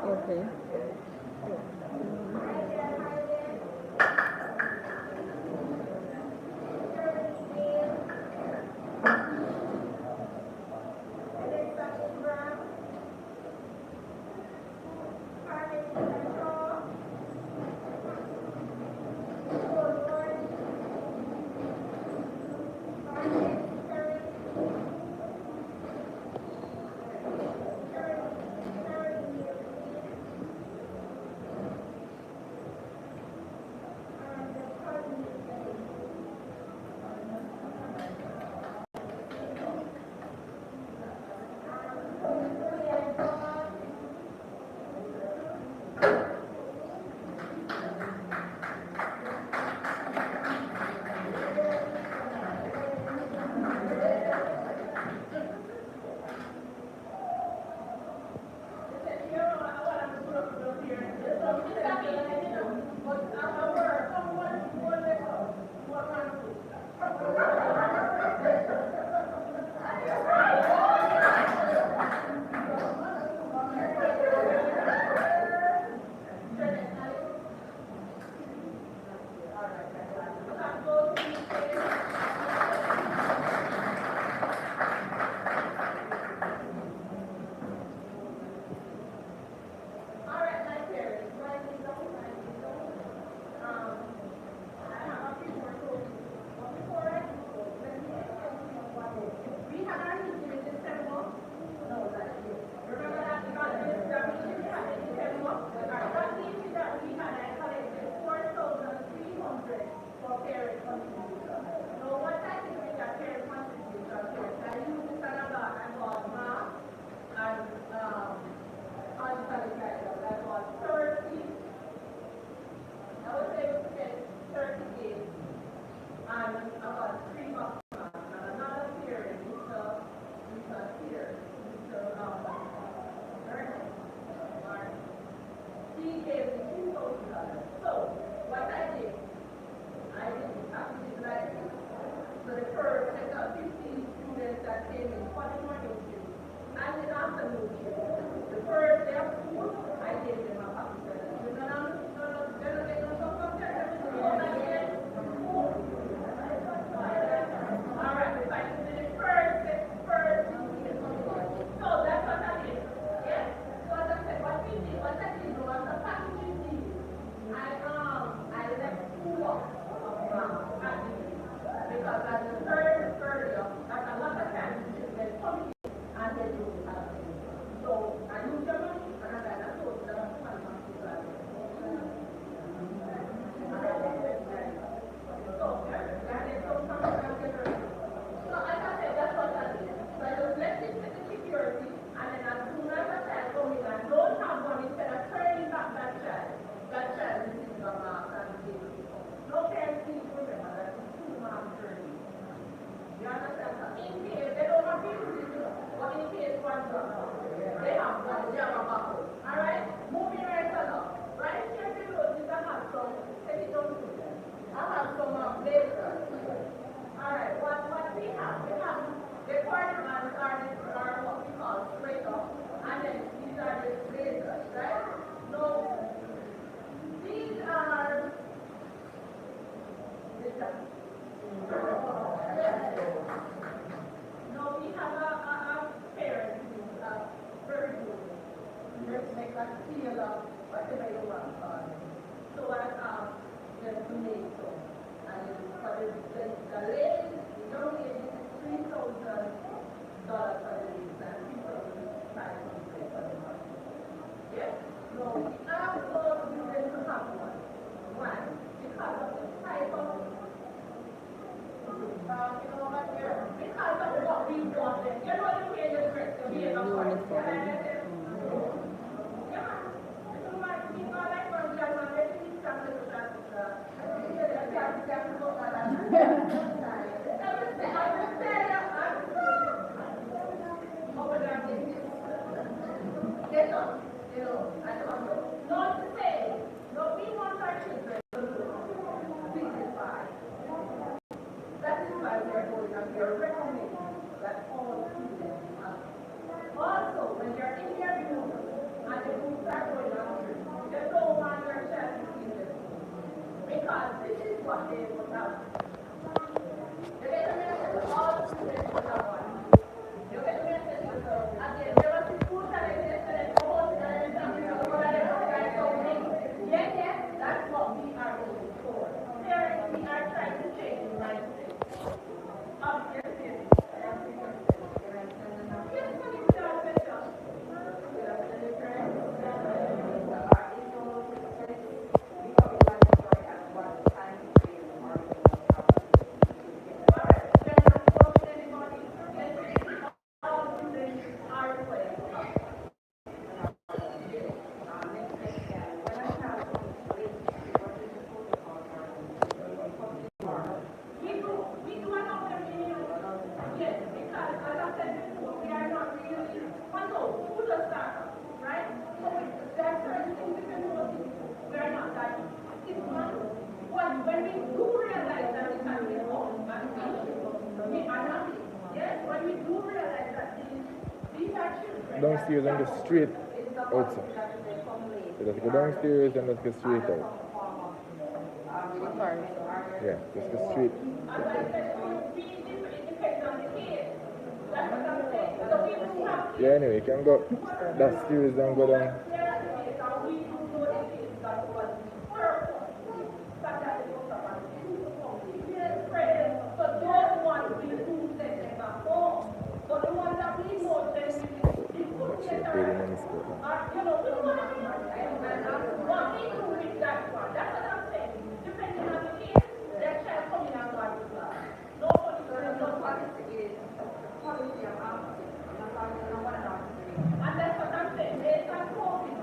Okay. They're not getting at the third area, that a lot of times children come in and they don't have it. So I use your money and I got a source that I'm trying to do that. So, that is so something. So as I said, that's what I did. So I just left it with the security, and then as soon as the child comes in and don't have one, instead of turning back that child receives a mark and gives it. No parents need to remember that it's 2 marks journey. You understand? So in case they don't have people to do, but in case one drop out, they have a backup. Alright? Moving right along. Right here below this I have some, take it down to them. I have some blazers. Alright, what we have the quartermans are what we call straight up, and then these are the blazers, right? No, these are no, we have a parent who is very good. Just make us feel whatever you want. So I just to make so. And for the ladies, the young ladies, $3,000 for the ladies and $3,500 for the month. Yes? So we are all willing to have one. Why? Because of the type of because of what we want. You know the way you dress, the way you dress. Yeah. So much people like one gentleman, they think something to that. Get up, you know, I don't know. Not to say, no, we want our children to simplify. That is why we are going and we are recommending that all students have. Also, when you're in your room and the groups are going on, you don't want your child to see this. Because this is what they will have. You get the message, all students will have one. You get the message, again, there was a school that existed, yeah, that's what we are going for. Parents, we are trying to change the mindset. Obviously, when we do realize that we can be home, we are not. Yes, when we do realize that these are children. Downstairs and go straight outside. So just go downstairs and just go straight out. Yeah, just go straight. Yeah, anyway, you can go that stairs and go down. And that's what I'm saying. Based on COVID,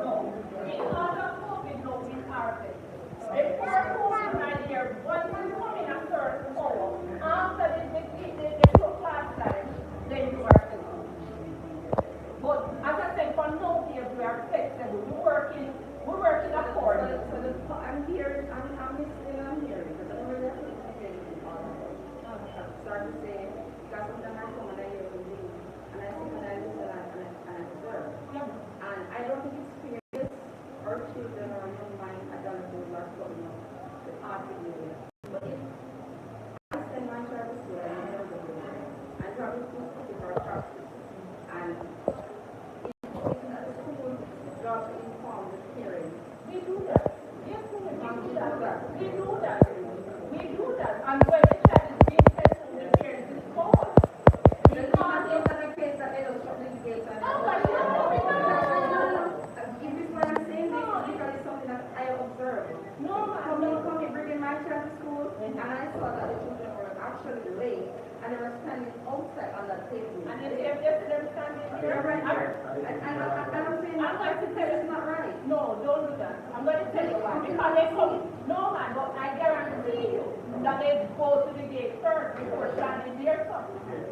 late, and they were standing outside on that table. And then they just them standing You're here. right there. And I'm saying I'm going to tell you it's not right. No, don't do that. I'm going to tell you why. Because they come. No man, but I guarantee you that they go to the gate first before standing there.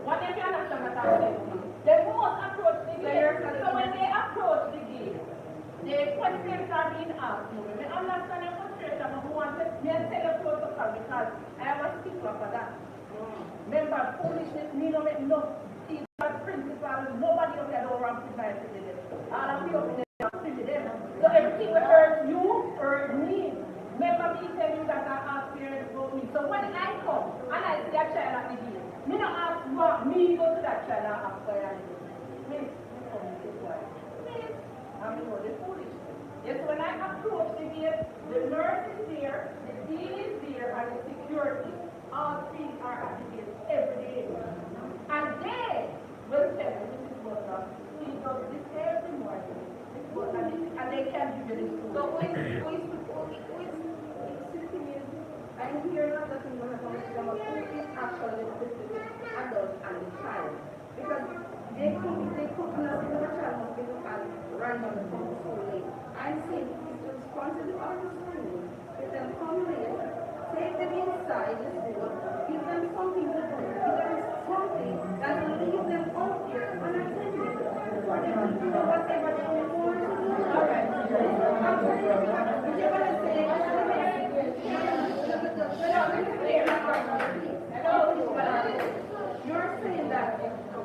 What if you understand what I'm saying? They must approach the gate. So when they approach the gate, the questions are being asked. I understand your frustration, but who wants to tell the protocol because I am a stickler for that. Remember, foolishness, me no make no teacher, principal, nobody up there don't run with my citizen. All of you up there are citizen. So everything will hurt you, hurt me. Remember me telling you that I ask parents about me. So when I come and I see a child at the gate, me not ask what me go to that child and ask for it. Miss, come to this way. Miss, I'm know the foolishness. Yes, when I approach the gate, the nurse is there, the dean is there, and the security. All three are at the gate every day. And they will tell you, this is what he does this every morning. And they can give you this. So who is sitting in, I'm here not that I'm going to come to them, but who is actually the adult and the child? Because they could not see the child must be and randomly come to school late. I'm saying it's the responsibility of the school. Let them come late, take them inside the school, give them something to do, give them something that will leave them out here unattended. For them to do whatever they want to do. All right. You're going to say, you're saying that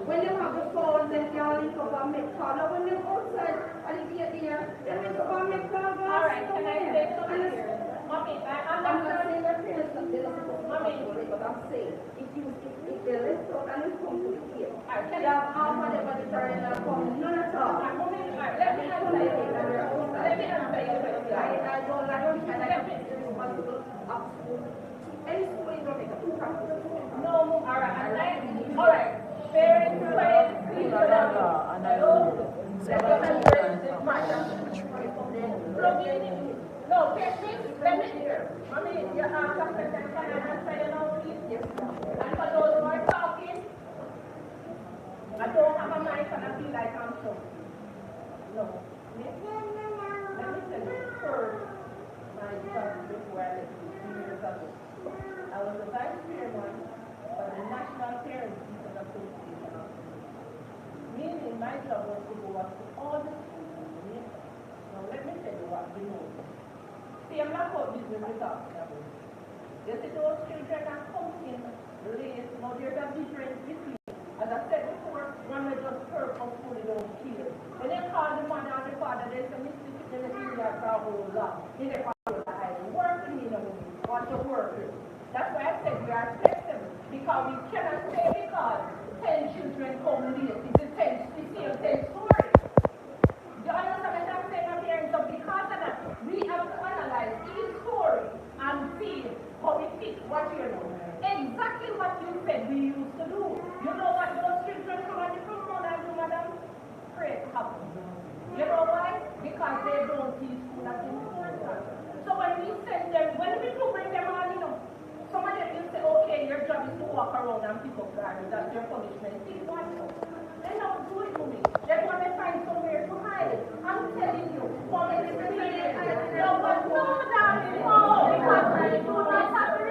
when you have the phone, then you link up and make call. Now when you're outside and you get there, then link up and make call. All right, can I say something here? Mommy, I'm not not saying your parents that they're not supposed to do it, but I'm saying if they left out and you come to the gate, you have all whatever the parents are coming, none at all. Let me answer you. Let me answer you. I don't like it, and I don't think it's responsible of school. Any school is going to make two practices. No, all right, all right. Parents, please, no, parents, let me hear. Mommy, you have a question, can I answer you now, please? Yes. And for those who are talking, I don't have a mic and I feel like I'm so. No. Let me tell you first, my son, before I left you, years ago. I was the vice chairman of the National Parents Teachers Association. Meaning my job was to go up to all the schools. Now let me tell you what we know. See, I'm not about business we're talking about. You see those children that come in late. Now there's a difference between, as I said before, one will just perk up fully those kids. When they call the mother and the father, they say, Mr. Chicken, they feel that for a whole lot. Then they call the I work in the home, want to work with. That's why I said we are flexible. Because we cannot say because 10 children come late. It's the same 10 stories. You understand what I'm saying, my parents? So because of that, we have to analyze each story and see how it fits what you know. Exactly what you said we used to do. You know what those children come on the front row and do, madam? Pray to happen. You know why? Because they don't see school as important. So when we send them, when we do bring them on, you know, some of them will say, okay, your job is to walk around and pick up garbage. That's your punishment. See what? They don't do it to me. They want to find somewhere to hide. I'm telling you, for me to be no, but no, darling, no, because I do not have to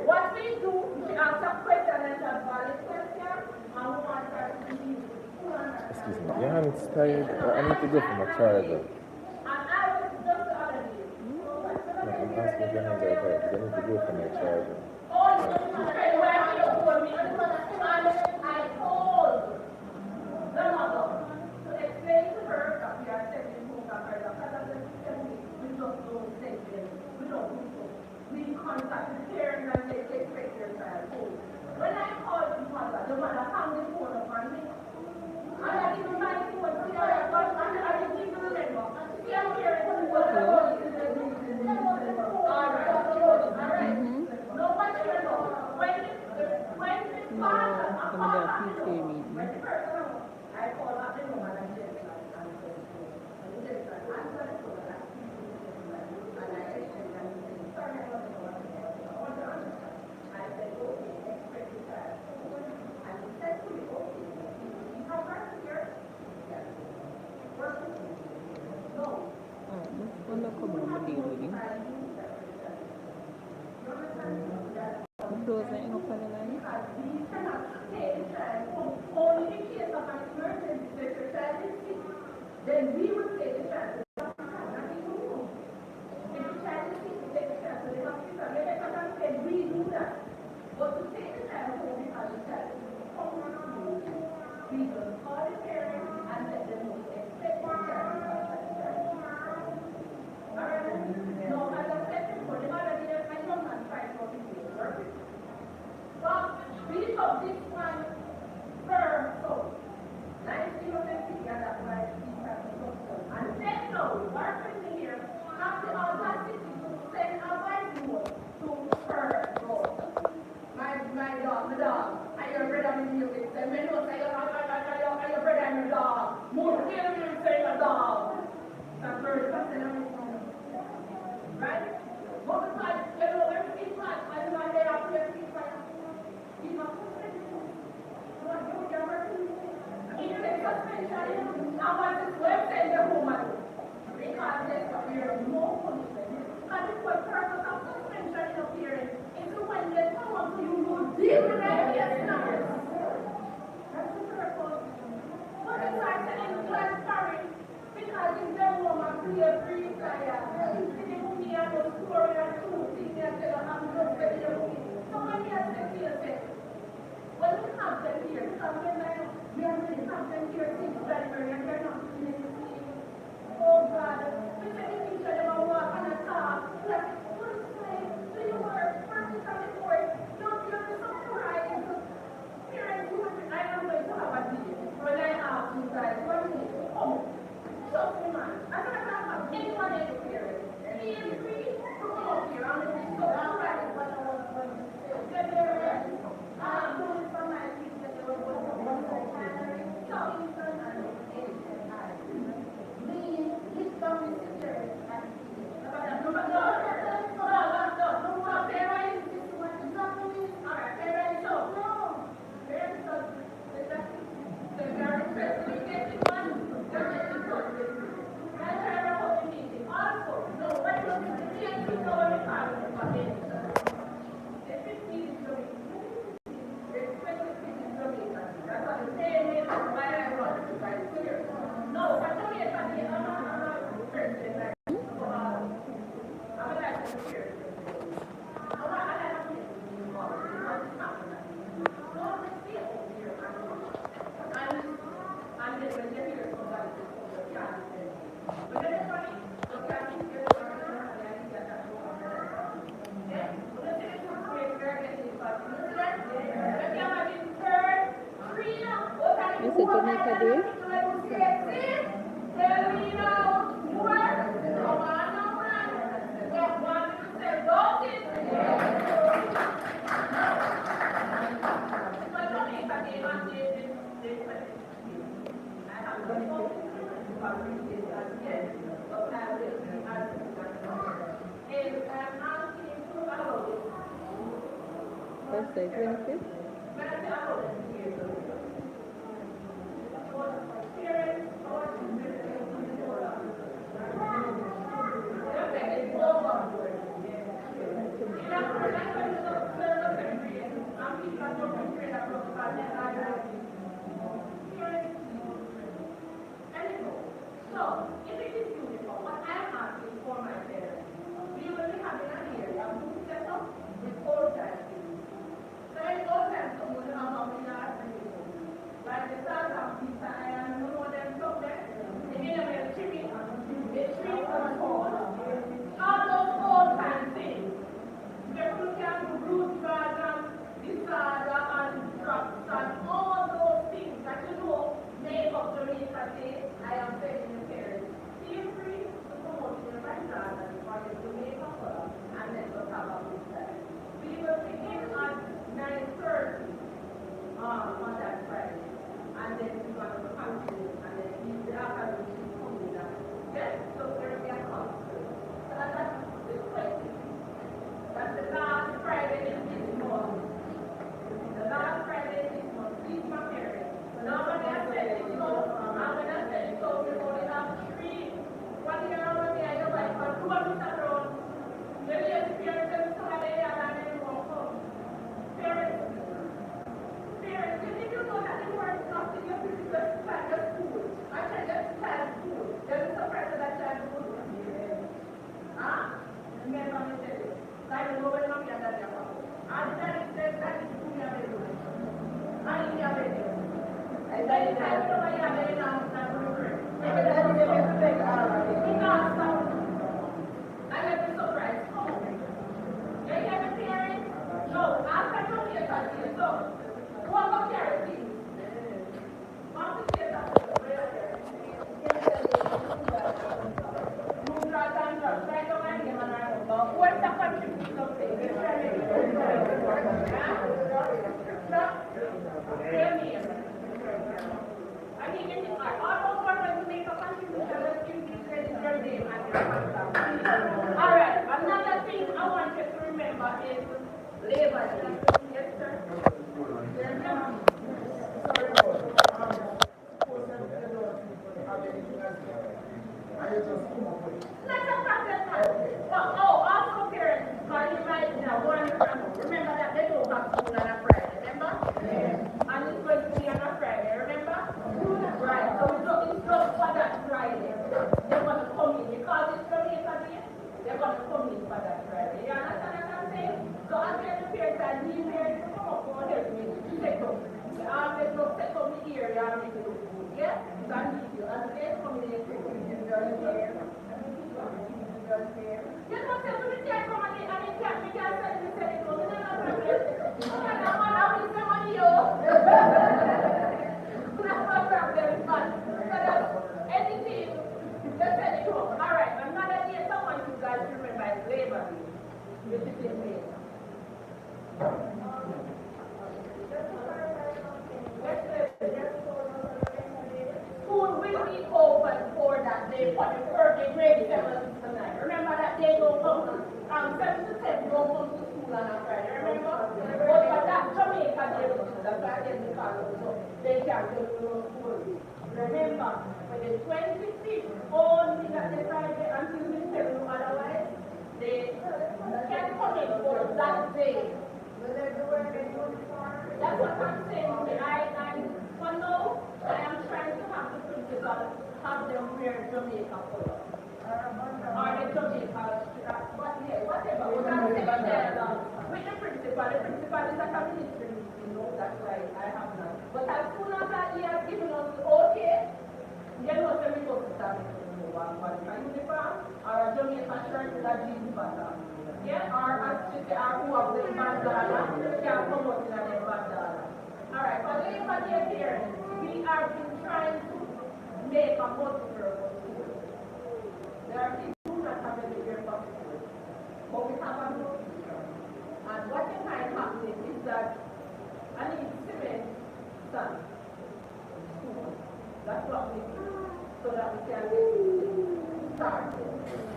What we do, we ask a question and a valid question, and we want her to be. Excuse me, your hand is tired. I need to go for my charger. And I was just the other day. I'm asking if your hands are tired because I need to go for my charger. Oh, when you told me, and I told the mother to explain to her that we are sending home that her because we just don't send them. We don't do so. We contact the parents and they expect their child home. When I called the mother hung the phone up on me. And I didn't mind phone to the other, but I didn't give them Quando come deal with him? Closing up on the line. We cannot take the child home. Only in case of an emergency, if the child is sick, then we will take the child to the hospital, not in the home. If the child is sick, we take the child to the hospital. Let us not say we do that. But to take the child home because the child is home, we just call the parents and let them know they expect the child to come to the child. Alright? No, as I said before, the mother did a young man try to work with. But we of this one firm soul. 1950, and that's why he has so. And then now, work with me here, have the audacity to send a white note to her soul. My dog, and your brother with you, it's a man who say, your brother and your dog. More than you say your dog. That's very fascinating. Right? But because, you know, when people are, and when they are here, people are, you know, you take suspension, now what is left in the woman? Because there is no punishment. But the whole purpose of suspension in a parent is to when they come up to you, you deal with that case now. That's the purpose. But it's like saying glass story, because if the woman play a free flyer, you see the movie and the story and two things that tell her I'm just very young. So when you have the case, well, we have them here, because we are really have them here since January, and they're not doing anything. Oh God, we say the teacher never walk on a talk. Like, what is saying? Do you work? Practice on the court. Don't you have to surprise? Parents, I am going to have a deal. When I ask you guys, what do you do? Oh, trust me, man. I don't have anyone in the parent. Feel free to come up here. I'm going to be so right. What I was going to say. Get there. I'm doing for my kids that they were going to be so talking to them and me, his family security and no, parents, this is what is happening. Alright, parents, no. Parents, the very first we get the money, they're getting good. And they're about the meeting. Also, no, when you see the know the family for this, the 15 is going to that's what the same is why I run to try to clear. No, but don't get my name. I'm not person like I would like to clear. I like to clear. No, I'm still over here. I'm just going to hear somebody can't say. But then it's funny. So can't you hear the word and I think that's what I'm okay? Well, let's say it's great. We're getting this part. Listen, let's get my third. Is it Jamaica Day? What's that, 25th? So, if it is beautiful, what I'm asking for my parents, we will be having an area set up with old time things. So in old time, someone will have a yard like the start of pizza, and you know them from there. The enemy of the tree was old. All those old time things. The food can do root garden, disorder, and crops, and all those things that you know make up Jamaica Day. I am telling you, parents, feel free to promote in your garden for your Jamaica color, and let us have a good time. We will begin at 9:30 on that Friday, and then we're going to continue All right, another thing I want you to remember is Labor Day. Yes, sir? Not a problem, man. But, also parents, because you might remember that they go back to school on a Friday, remember? Yeah. And it's going to be on a Friday, remember? Right, so it's just for that Friday. They're going to come in, because it's Jamaica Day, they're going to come in for that Friday. You understand what I'm saying? So I tell the parents that these parents to come up and help me set up. Let's go set up the area and make it look good, yeah? So I need you, and they're coming in to you don't tell me can't come and it can't be can't send me send it to me. No problem. I will send money you. No problem, but anything, just send it to me. All right, another day someone you guys remember is Labor Day. Which is in May. School will be open for that day for the first grade 7 tonight. Remember that they don't come, 7 to 10 don't come to school on a Friday, remember? But for that Jamaica Day, that's why they call it, so they can't go to school. Remember, for the 25th, only that they Friday until we tell you otherwise, they can't come in for that day. That's what I'm saying. For now, I am trying to have the principal have them wear Jamaica color. Or the Jamaica strap. But yeah, whatever. What I'm saying there, with the principal is a community meeting, you know, that's why I have that. But as soon as he has given us the okay, you know, so we go to start making a uniform or a Jamaica shirt with a jeans bottom. Yeah, or who have the bandana, can come out in a bandana. Alright, for Labor Day parents, we have been trying to make a multi-purpose school. There are people who do not have any purpose school, but we have a multi-purpose. And what is happening is that I need cement, sand, school. That's what we do, so that we can start.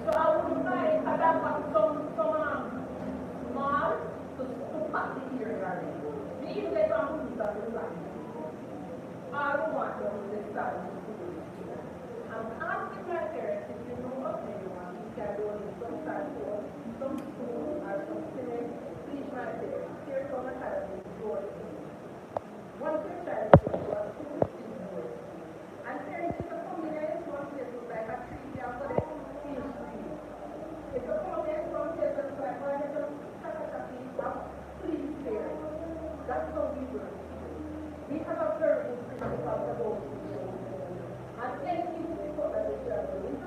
So I would like to have some small to pack the area. These they don't use that in life. I don't want them to start. I'm asking my parents if you know of anyone who can do some type of some school or some clinic. Please, my parents, here's some academy for one your child is going to school is good. And parents, if you come in and one place looks like a tree, you have to let them finish tree. If you come in one place looks like one little please, parents. That's how we work. We have a very good principle about and anything we put that we share with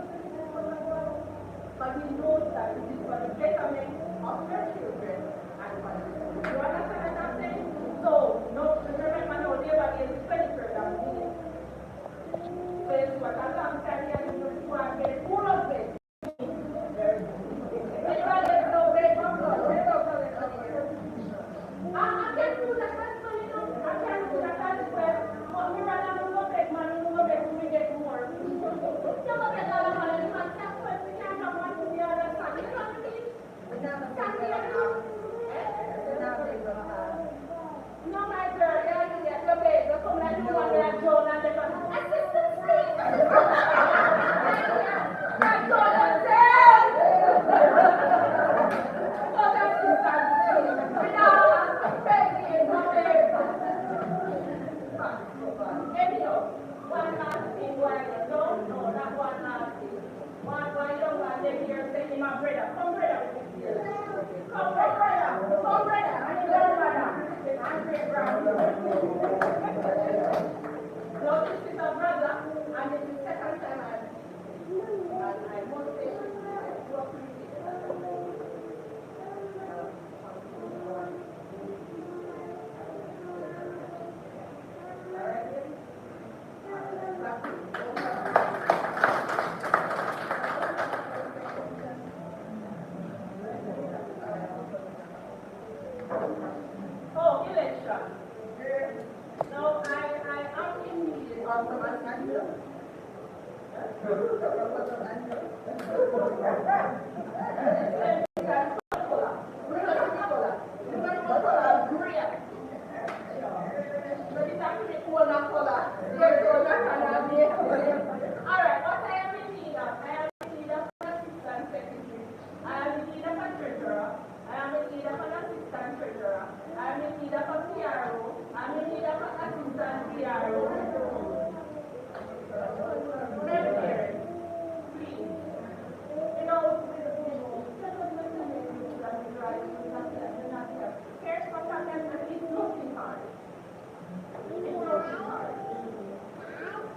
but we know that it is for the betterment of their children and for the children. You understand what I'm saying? So, remember now, Labor Day is the 23rd of May. So it's what a long time here in the school and get full of it. Very good. Anybody else know where it comes from? I can't do that, you know. I can't do that as well. But we rather not go back, man. We go back when we get more. You go back all the money, you can't help we can't have one to the other side. You know what I mean? Can't be enough. No, my girl, you're going to get your baby. Come like you want to Joan and they're going to assistant free. That's all I'm saying. Oh, that's assistant free. Anyhow, one last thing, why don't know that one last thing. One young man they here saying my brother, come brother, come brother, and you don't brother, and great brother. So this is a brother, and this is second time I must say, you appreciate it. Oh, election. No, I am in the Alright, what I am in need of? I am in need of an assistant secretary. I am in need of a treasurer. I am in need of an assistant treasurer. I am in need of a PRO. I am in need of an assistant PRO. Medicare, please. You know, here's what happens when it's looking hard. It's looking hard.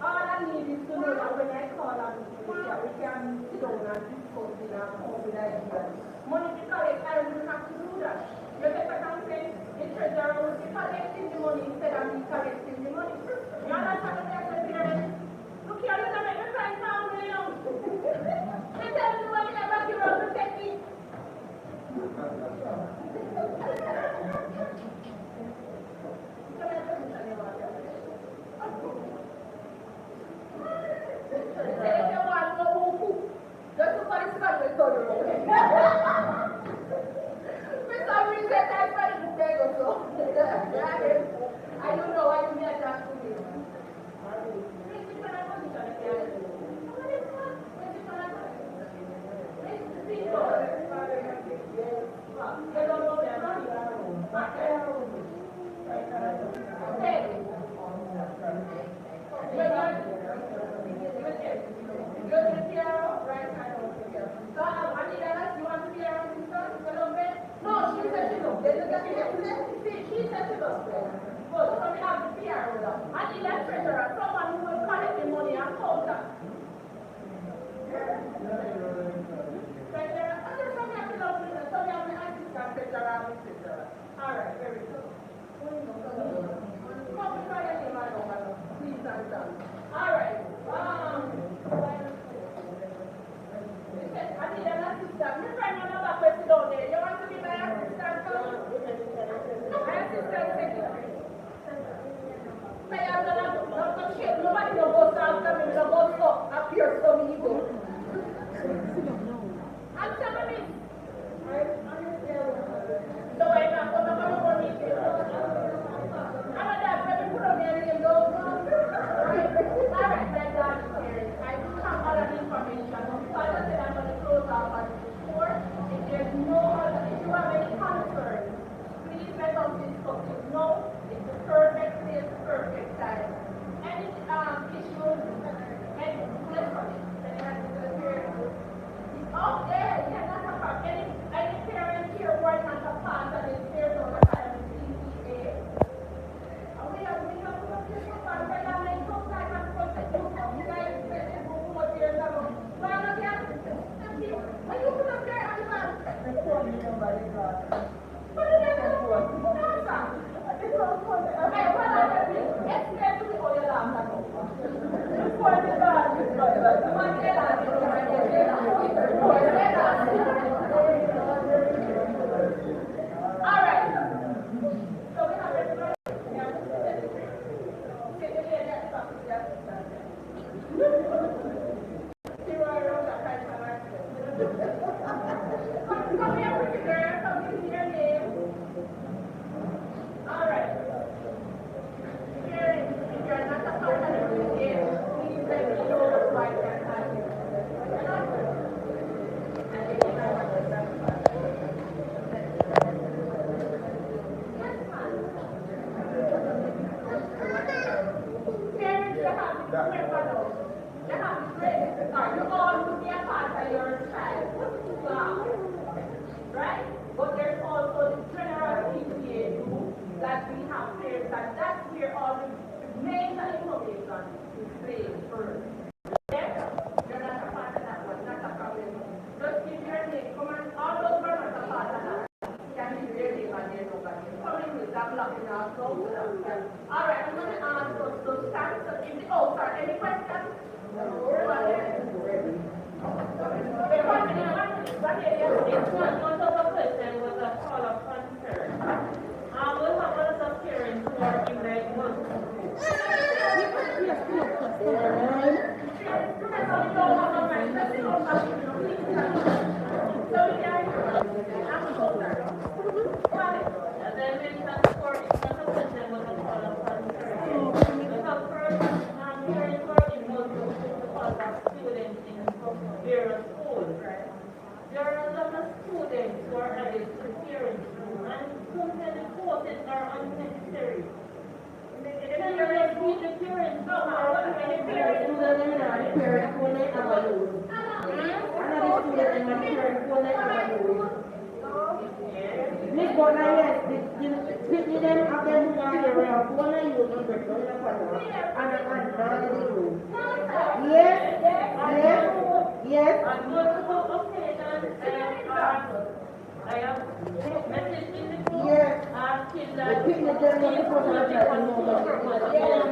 All I need is to know that when I call on we can sit down and discuss it and come with ideas. Money to collect, I will have to do that. You get what I'm saying? The treasurer will be collecting the money instead of me collecting the money. You understand what I'm saying? Look here, you're going to make me cry now, you know. They tell me when you never give up to take me. I don't know why you made that to me. Alright, very good. Alright. I need an assistant. My friend, another person down there. You want to be my assistant? My assistant secretary. I'm not shit. Nobody knows what's after me. The boss appears to me. Answer me. So I'm not going to come over me. I'm not that very good on me and go. Alright, my darling parents, I do have all of the information. Because I said I'm going to close off at 4. If there's no other, if you have any concerns, please let us discuss it. No, it's the perfect place, perfect time. Any issues, any questions, out there, you cannot have any parent here who are not a part of this here to the kind of PTA. We have put up this one, but I'm like, sometimes I'm supposed to do something. You guys said this book 4 years ago. Why not the when you put up there, I'm like, what did I do? Explain to me how you laugh at me. Before the God, all right. So we have everybody. Come here, pretty girl. Come give me your name. All right. Here, if you're not a part of the game, please let me know why you're not here. Right? But there's also the general PTA group that we have here, and that's where all the major information is placed first. Yes? You're not a part of that one, not a problem. Just give your name. Come on, all those who are not a part of that. Can give their name and their number. Coming with that blocking out, so all right, I'm going to ask us to stand. So in the altar, any questions? It's not of a question, was a call of concern. We have a lot of parents who are in their months. prepare a school. There are a lot of students who are added to the parents' room, and sometimes the courses are unnecessary. Can you repeat the parents' room? Miss Bona, yes, the them of them material, one I use on breakfast in the corner, and the room. Yes, yes. On multiple occasions, I have messaged in the group Yes. asking The that picnic them on the front of the